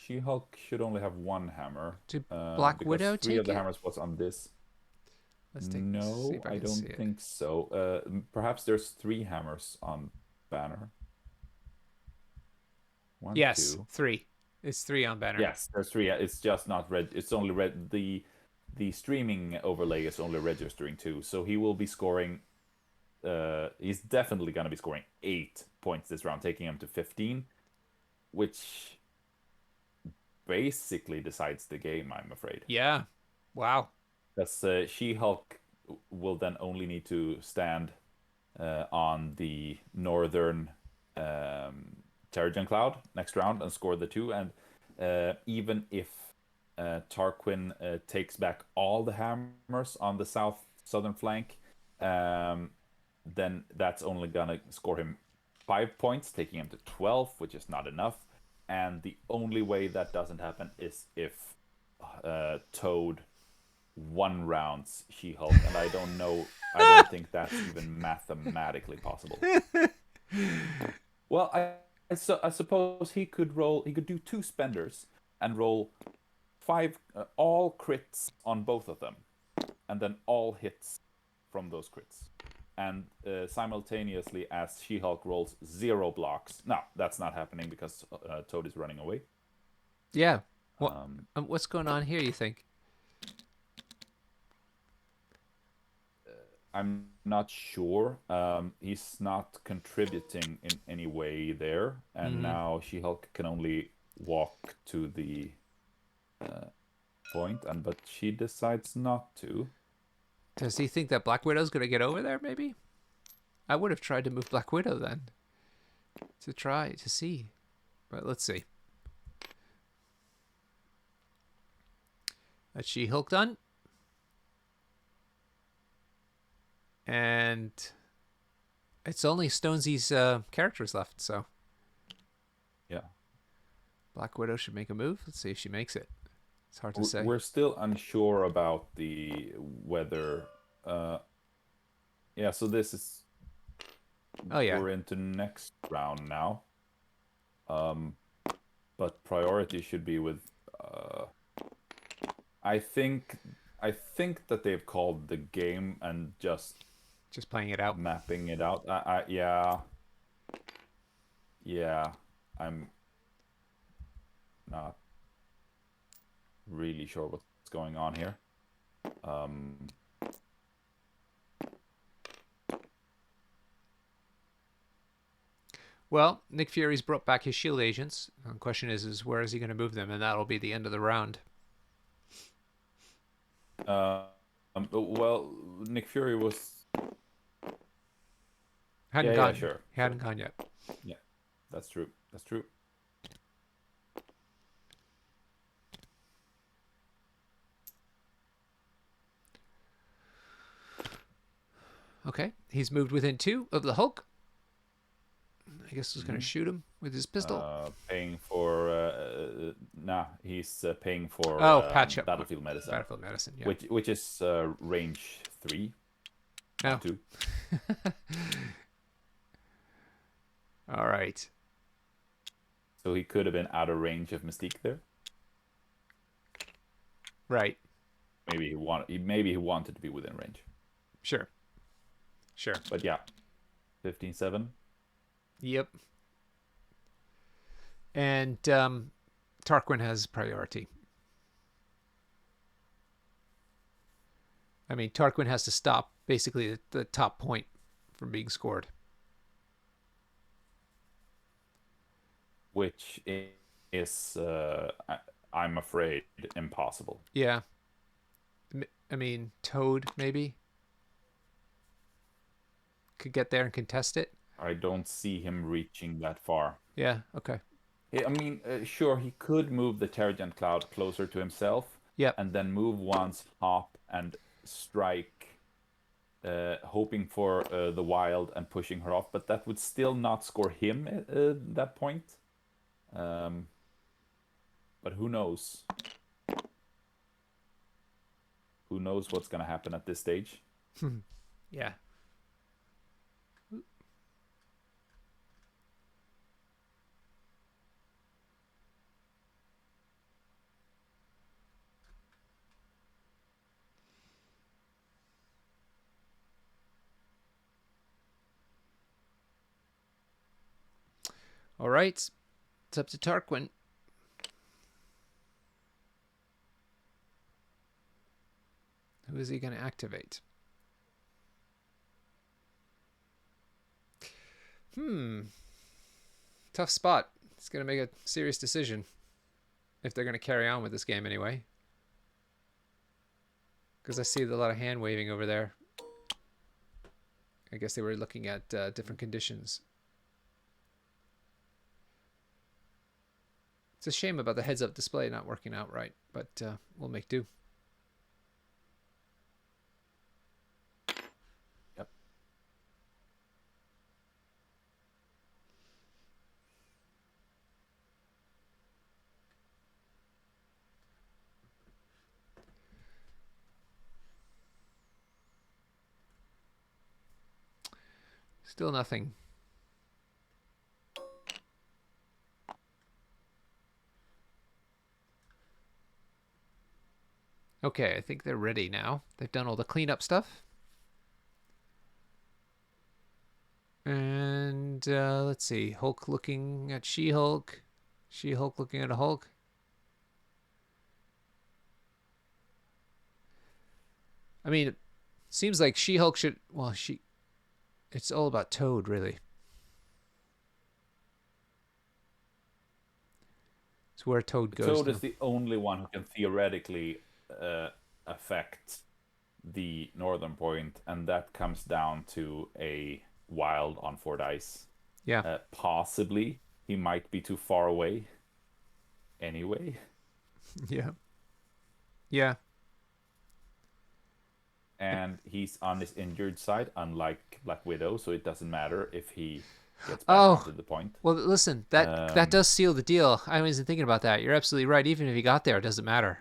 She-Hulk should only have one hammer, Did Black because Widow three of take the it? hammers was on this. See No, if I I can see don't it. think so. Perhaps there's three hammers on Banner. One, Yes, two. 3. It's 3 on Banner. Yes, there's three. It's just not red. It's only red. The streaming overlay is only registering two. So he will be scoring. He's definitely gonna be scoring 8 points this round, taking him to 15, which basically decides the game, I'm afraid. Yeah. Wow. Because She-Hulk will then only need to stand on the northern Terrigen Cloud next round and score the 2. And even if Tarquin takes back all the hammers on the southern flank, then that's only gonna score him 5 points, taking him to 12, which is not enough. And the only way that doesn't happen is if Toad one rounds She-Hulk, and I don't know. I don't think that's even mathematically possible. Well, I suppose he could roll. He could do 2 spenders and roll 5 all crits on both of them, and then all hits from those crits, and simultaneously as She-Hulk rolls 0 blocks. No, that's not happening because Toad is running away. Yeah. What's going on here, you think? I'm not sure. He's not contributing in any way there, and now She-Hulk can only walk to the point, but she decides not to. Does he think that Black Widow's going to get over there, maybe? I would have tried to move Black Widow then. To see. But let's see. That's She-Hulk done. And it's only Stonesy's characters left, so Yeah. Black Widow should make a move. Let's see if she makes it. It's hard to say. We're still unsure about the whether. Yeah, so this is. Oh yeah. We're into next round now. But priority should be with. I think that they've called the game and just playing it out. mapping it out. Yeah, I'm not really sure what's going on here. Well, Nick Fury's brought back his shield agents. The question is where is he going to move them? And that'll be the end of the round. Well, Nick Fury was. Hadn't gone. Yeah, sure. He hadn't gone yet. Yeah, that's true. That's true. Okay, he's moved within 2 of the Hulk. I guess he's going to shoot him with his pistol. Paying for. He's paying for. Patch up. Battlefield medicine. Battlefield medicine, yeah. Which is range 3. Oh. 2. All right. So he could have been out of range of Mystique there. Right. Maybe he wanted to be within range. Sure. But yeah, 15-7. Yep. And Tarquin has priority. I mean, Tarquin has to stop basically the top point from being scored. Which is, I'm afraid, impossible. Yeah. I mean, Toad maybe could get there and contest it. I don't see him reaching that far. Yeah, okay. I mean, sure, he could move the Terrigen Cloud closer to himself. Yep. And then move once, hop, and strike, hoping for the wild and pushing her off. But that would still not score him at that point. But who knows? Who knows what's going to happen at this stage? Yeah. All right. It's up to Tarquin. Who is he going to activate? Tough spot. He's going to make a serious decision if they're going to carry on with this game anyway. Because I see a lot of hand waving over there. I guess they were looking at different conditions. It's a shame about the heads-up display not working out right, but we'll make do. Yep. Still nothing. Okay, I think they're ready now. They've done all the cleanup stuff. And let's see. Hulk looking at She-Hulk. She-Hulk looking at a Hulk. I mean, it seems like She-Hulk should... Well, it's all about Toad, really. It's where Toad goes Toad to. is the only one who can theoretically affect the northern point, and that comes down to a wild on 4 dice. Yeah. Possibly he might be too far away anyway. Yeah. Yeah. And he's on his injured side, unlike Black Widow, so it doesn't matter if he gets back Oh, onto the point. well, listen, that does seal the deal. I wasn't thinking about that. You're absolutely right. Even if he got there, it doesn't matter.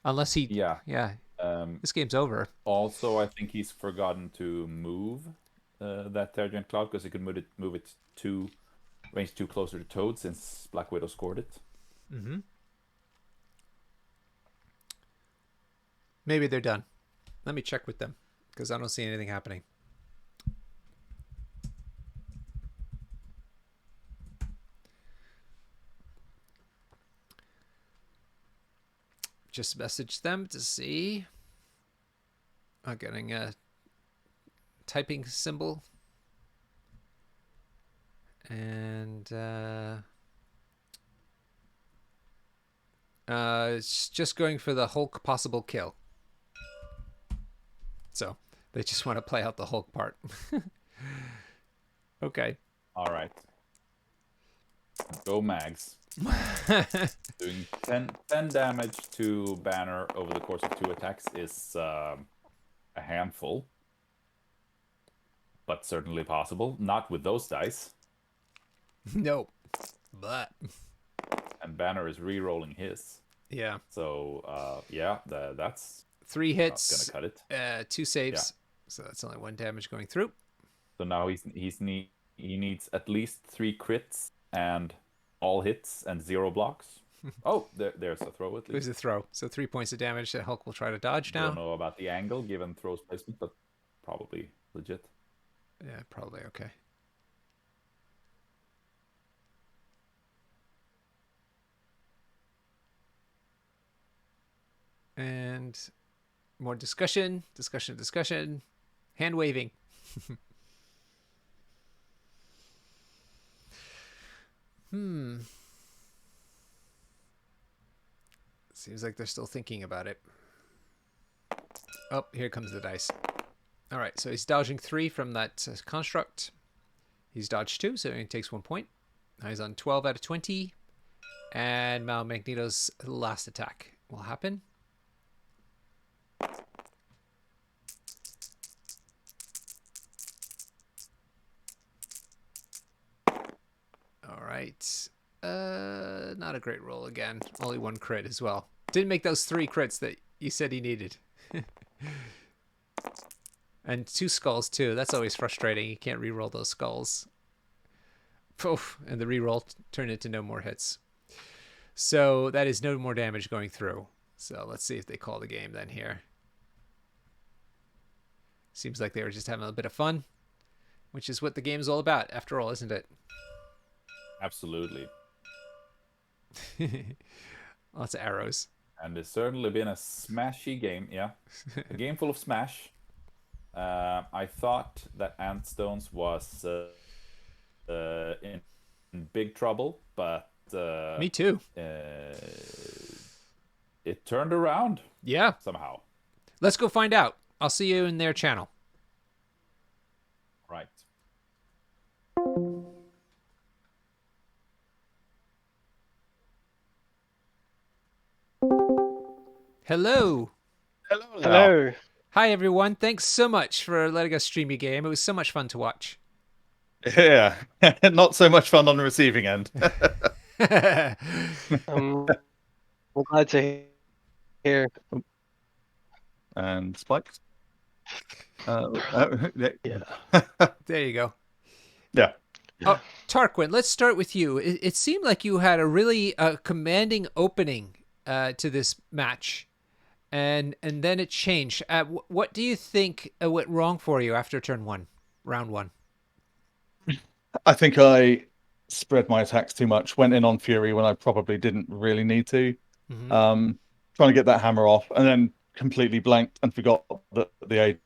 Unless he... Yeah. Yeah. Um, This game's over. Also, I think he's forgotten to move that Terrigen Cloud because he could move it to range 2 closer to Toad since Black Widow scored it. Mm-hmm. Maybe they're done. Let me check with them because I don't see anything happening. Just message them to see. I'm getting a typing symbol. And it's just going for the Hulk possible kill. So they just want to play out the Hulk part. Okay. All right. Go Mags. Doing 10 damage to Banner over the course of 2 attacks is a handful. But certainly possible. Not with those dice. No. But. And Banner is re-rolling his. Yeah. So, yeah, that's 3 hits. Not gonna cut it. 2 saves. Yeah. So that's only 1 damage going through. So now he needs at least 3 crits and all hits and 0 blocks. Oh, there's a throw at least. There's a throw. So 3 points of damage that Hulk will try to dodge now. Don't know about the angle given throw's placement, but probably legit. Yeah, probably okay. And more discussion. Hand waving. Seems like they're still thinking about it. Oh, here comes the dice. All right, so he's dodging 3 from that construct. He's dodged 2, so he takes 1 point. Now he's on 12 out of 20. And now Magneto's last attack will happen. All right. Not a great roll again. Only 1 crit as well. Didn't make those 3 crits that you said he needed. And 2 skulls too. That's always frustrating. You can't re-roll those skulls. Poof, and the re-roll turned into no more hits. So that is no more damage going through. So let's see if they call the game then here. Seems like they were just having a bit of fun, which is what the game is all about after all, isn't it? Absolutely. Lots of arrows. And it's certainly been a smashy game. Yeah, a game full of smash. I thought that Antstones was in big trouble, but Me too. uh, it turned around Yeah. somehow. Let's go find out. I'll see you in their channel. Right. Hello. Hello there. Hello. Hi, everyone. Thanks so much for letting us stream your game. It was so much fun to watch. Yeah, not so much fun on the receiving end. I'm glad to hear. And spikes. Yeah. There you go. Yeah. Oh, Tarquin, let's start with you. It seemed like you had a really commanding opening to this match, and then it changed. What do you think went wrong for you after turn one, round one? I think I spread my attacks too much, went in on Fury when I probably didn't really need to. Mm-hmm. Trying to get that hammer off, and then completely blanked and forgot that the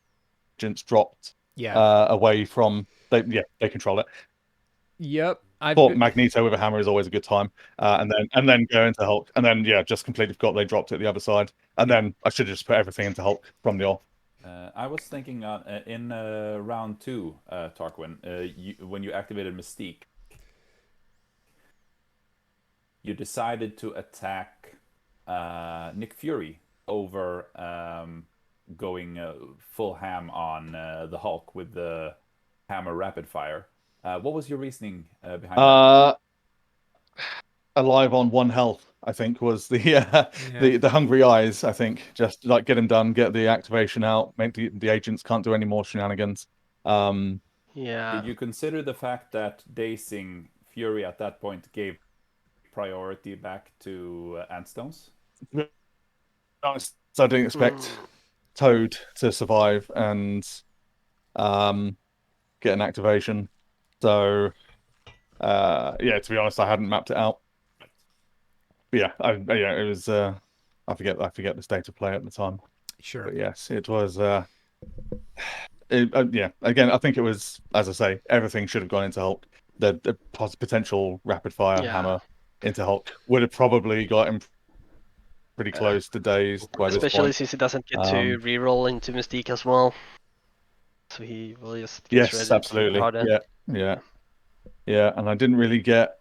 agents dropped Yeah. away from they control it. Yep. Thought Magneto with a hammer is always a good time, and then go into Hulk, and then just completely forgot they dropped it the other side, and then I should have just put everything into Hulk from the off. I was thinking in round two, Tarquin, when you activated Mystique, you decided to attack Nick Fury over going full ham on the Hulk with the hammer rapid fire. What was your reasoning behind that? Alive on one health, I think, was the Yeah. the hungry eyes. I think just like get him done, get the activation out, make the agents can't do any more shenanigans. Yeah. Did you consider the fact that dazing Fury at that point gave priority back to Antstones? To be honest, I didn't expect Toad to survive and get an activation. So yeah, to be honest, I hadn't mapped it out. But yeah, it was I forget the state of play at the time. Sure. But yes, it was yeah, again, I think it was, as I say, everything should have gone into Hulk. The potential rapid fire hammer into Hulk would have probably got him pretty close to dazed by this Especially point. since he doesn't get to reroll into Mystique as well. So he will just get Yes, shredded absolutely. harder. Yeah, and I didn't really get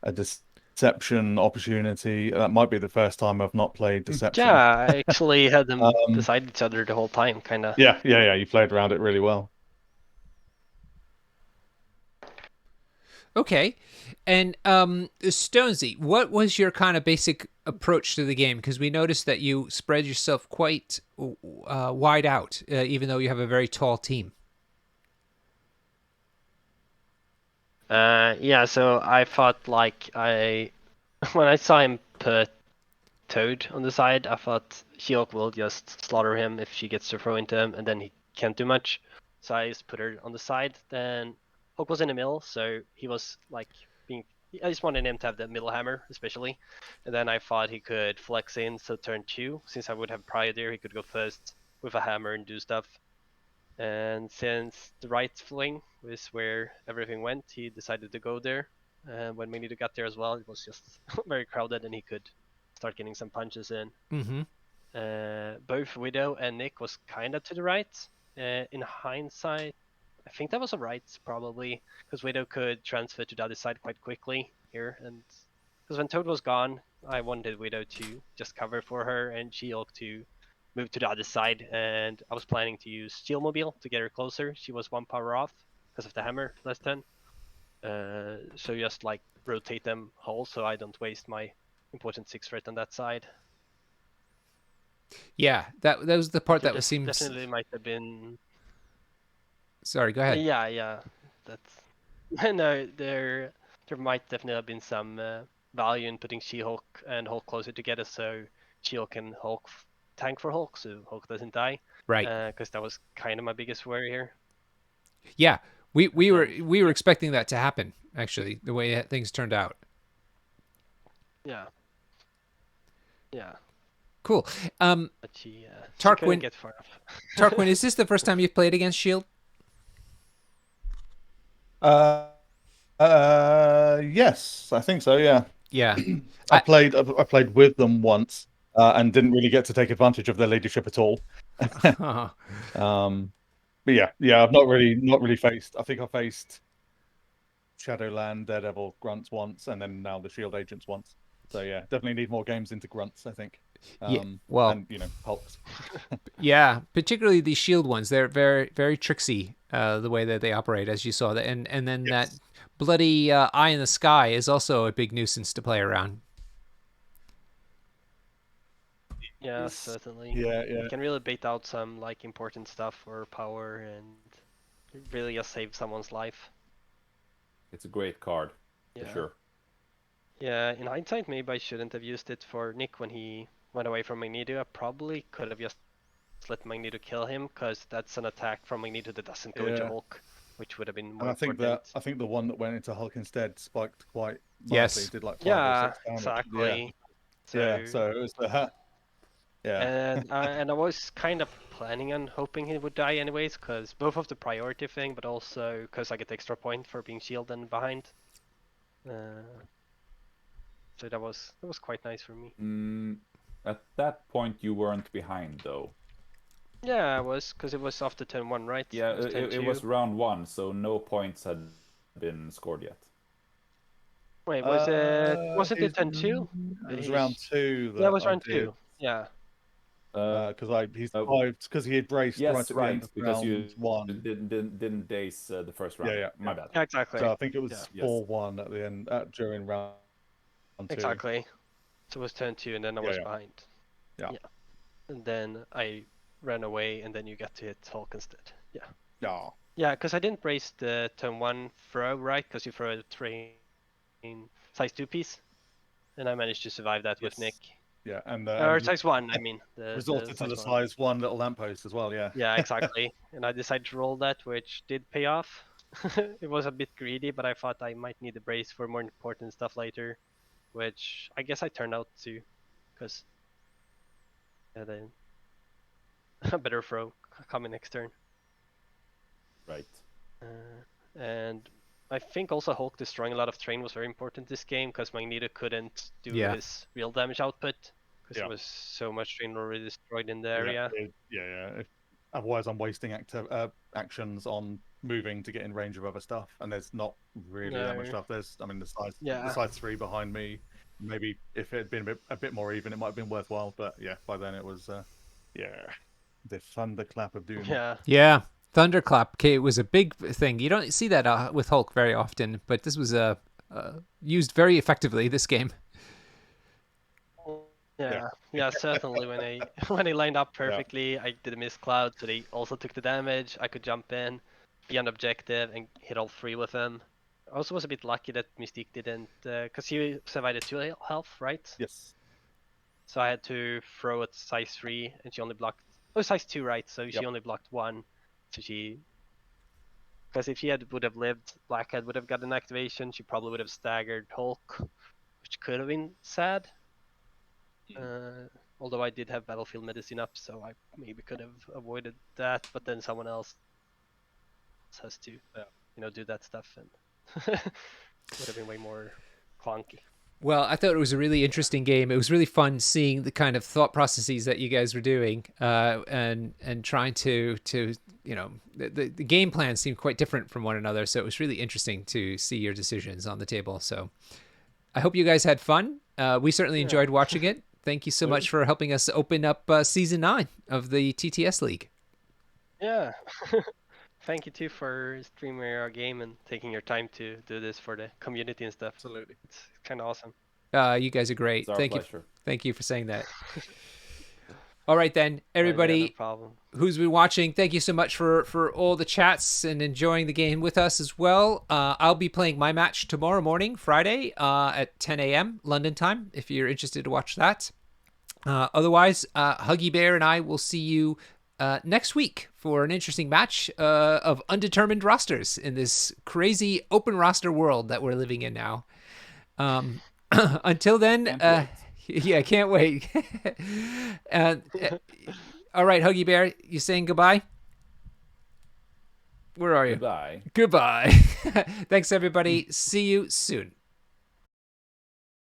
a deception opportunity. That might be the first time I've not played deception. Yeah, I actually had them beside each other the whole time, kind of. Yeah. You played around it really well. Okay. And Stonesy, what was your kind of basic approach to the game? Because we noticed that you spread yourself quite wide out, even though you have a very tall team. Yeah, so I thought like when I saw him put Toad on the side, I thought She-Hulk will just slaughter him if she gets to throw into him, and then he can't do much. So I just put her on the side. Then Hulk was in the middle, so he was like being. I just wanted him to have the middle hammer, especially. And then I thought he could flex in, so turn 2, since I would have prior there, he could go first with a hammer and do stuff. And since the right fling was where everything went, he decided to go there. And when Magneto got there as well, it was just very crowded, and he could start getting some punches in. Mm-hmm. Both Widow and Nick was kind of to the right. In hindsight, I think that was a right probably, because Widow could transfer to the other side quite quickly here, and because when Toad was gone, I wanted Widow to just cover for her and She-Hulk to move to the other side, and I was planning to use Steel Mobile to get her closer. She was 1 power off because of the hammer last turn. So just like rotate them whole so I don't waste my important 6 threat on that side. Yeah, that was the part So that seems. definitely might have been. Sorry, go ahead. Yeah, that's. No, there might definitely have been some value in putting She-Hulk and Hulk closer together, so She-Hulk and Hulk tank for Hulk, so Hulk doesn't die. Right. Because that was kind of my biggest worry here. Yeah, we were expecting that to happen. actually, the way things turned out. Yeah. Yeah. Cool. But she couldn't get far enough. Tarquin, is this the first time you've played against Shield? Yes, I think so. Yeah. Yeah. I played with them once, and didn't really get to take advantage of their leadership at all. But yeah, I've not really faced. I think I faced Shadowland, Daredevil, Grunts once, and then now the Shield agents once. So yeah, definitely need more games into Grunts, I think. Yeah, well, and Hulks. Yeah, particularly the Shield ones. They're very, very tricksy, the way that they operate, as you saw. And then Yes. that bloody eye in the sky is also a big nuisance to play around. Yeah, certainly. Yeah. You can really bait out some like important stuff or power and really just save someone's life. It's a great card, Yeah. for sure. Yeah, in hindsight, maybe I shouldn't have used it for Nick when he went away from Magneto. I probably could have just let Magneto kill him, because that's an attack from Magneto that doesn't go into Yeah. Hulk, which would have been more And I think important. the one that went into Hulk instead spiked quite Yes. nicely. Did like 5 or Yeah, 6 damage. exactly. Yeah. So it was the yeah. And I was kind of planning on hoping he would die anyways, because both of the priority thing, but also because I get extra point for being shielded and behind. So that was quite nice for me. At that point, you weren't behind, though. Yeah, I was, because it was after turn 1, right? Yeah, it was round 1, so no points had been scored yet. Wait, wasn't it turn 2? It was round 2 that Yeah, it was I round did. 2. Yeah. Because he had braced Yes, right at the end of because round you 1. didn't daze the first round. Yeah. My bad. Yeah, exactly. So I think it was Yeah. 4-1 at the end during round 2. Exactly. So it was turn 2, and then I was behind. Yeah. And then I ran away, and then you got to hit Hulk instead. Yeah. No. Yeah, because I didn't brace the turn 1 throw, right? Because you throw a train size 2 piece. And I managed to survive that with Nick. Yeah, and or size 1, I mean. Resorted to the size 1 little lamppost as well, yeah. Yeah, exactly. And I decided to roll that, which did pay off. It was a bit greedy, but I thought I might need a brace for more important stuff later, which I guess I turned out to, because then a better throw coming next turn. Right. And I think also Hulk destroying a lot of terrain was very important this game, because Magneto couldn't do his real damage output, because there was so much terrain already destroyed in the area. Otherwise, I'm wasting actions on moving to get in range of other stuff, and there's not really that much stuff. The size 3 behind me. Maybe if it had been a bit more even, it might have been worthwhile. But yeah, by then it was the thunderclap of doom. Yeah. Thunderclap. Okay, it was a big thing. You don't see that with Hulk very often, but this was used very effectively this game. Yeah, certainly. When they lined up perfectly, I did a miss cloud, so they also took the damage. I could jump in, be on objective, and hit all 3 with them. I also was a bit lucky that Mystique didn't, because he survived at 2 health, right? Yes. So I had to throw at size 3, and she only blocked. Oh, size 2, right? So she only blocked 1. So because if she would have lived, Blackhead would have got an activation. She probably would have staggered Hulk, which could have been sad. Although I did have Battlefield Medicine up, so I maybe could have avoided that. But then someone else has to, do that stuff, and would have been way more clunky. Well, I thought it was a really interesting game. It was really fun seeing the kind of thought processes that you guys were doing, and trying to the game plans seemed quite different from one another. So it was really interesting to see your decisions on the table. So I hope you guys had fun. We certainly enjoyed watching it. Thank you so much for helping us open up season 9 of the TTS League. Yeah. Thank you too for streaming our game and taking your time to do this for the community and stuff. Absolutely. It's kind of awesome. You guys are great. It's our Thank pleasure. you. Thank you for saying that. All right, then, everybody no problem. Who's been watching, thank you so much for all the chats and enjoying the game with us as well. I'll be playing my match tomorrow morning, Friday, at 10 a.m. London time, if you're interested to watch that. Otherwise, Huggy Bear and I will see you next week for an interesting match of undetermined rosters in this crazy open roster world that we're living in now. Until then, yeah, can't wait. All right, Huggy Bear, you saying goodbye? Where are you? Goodbye. Goodbye. Thanks, everybody. See you soon.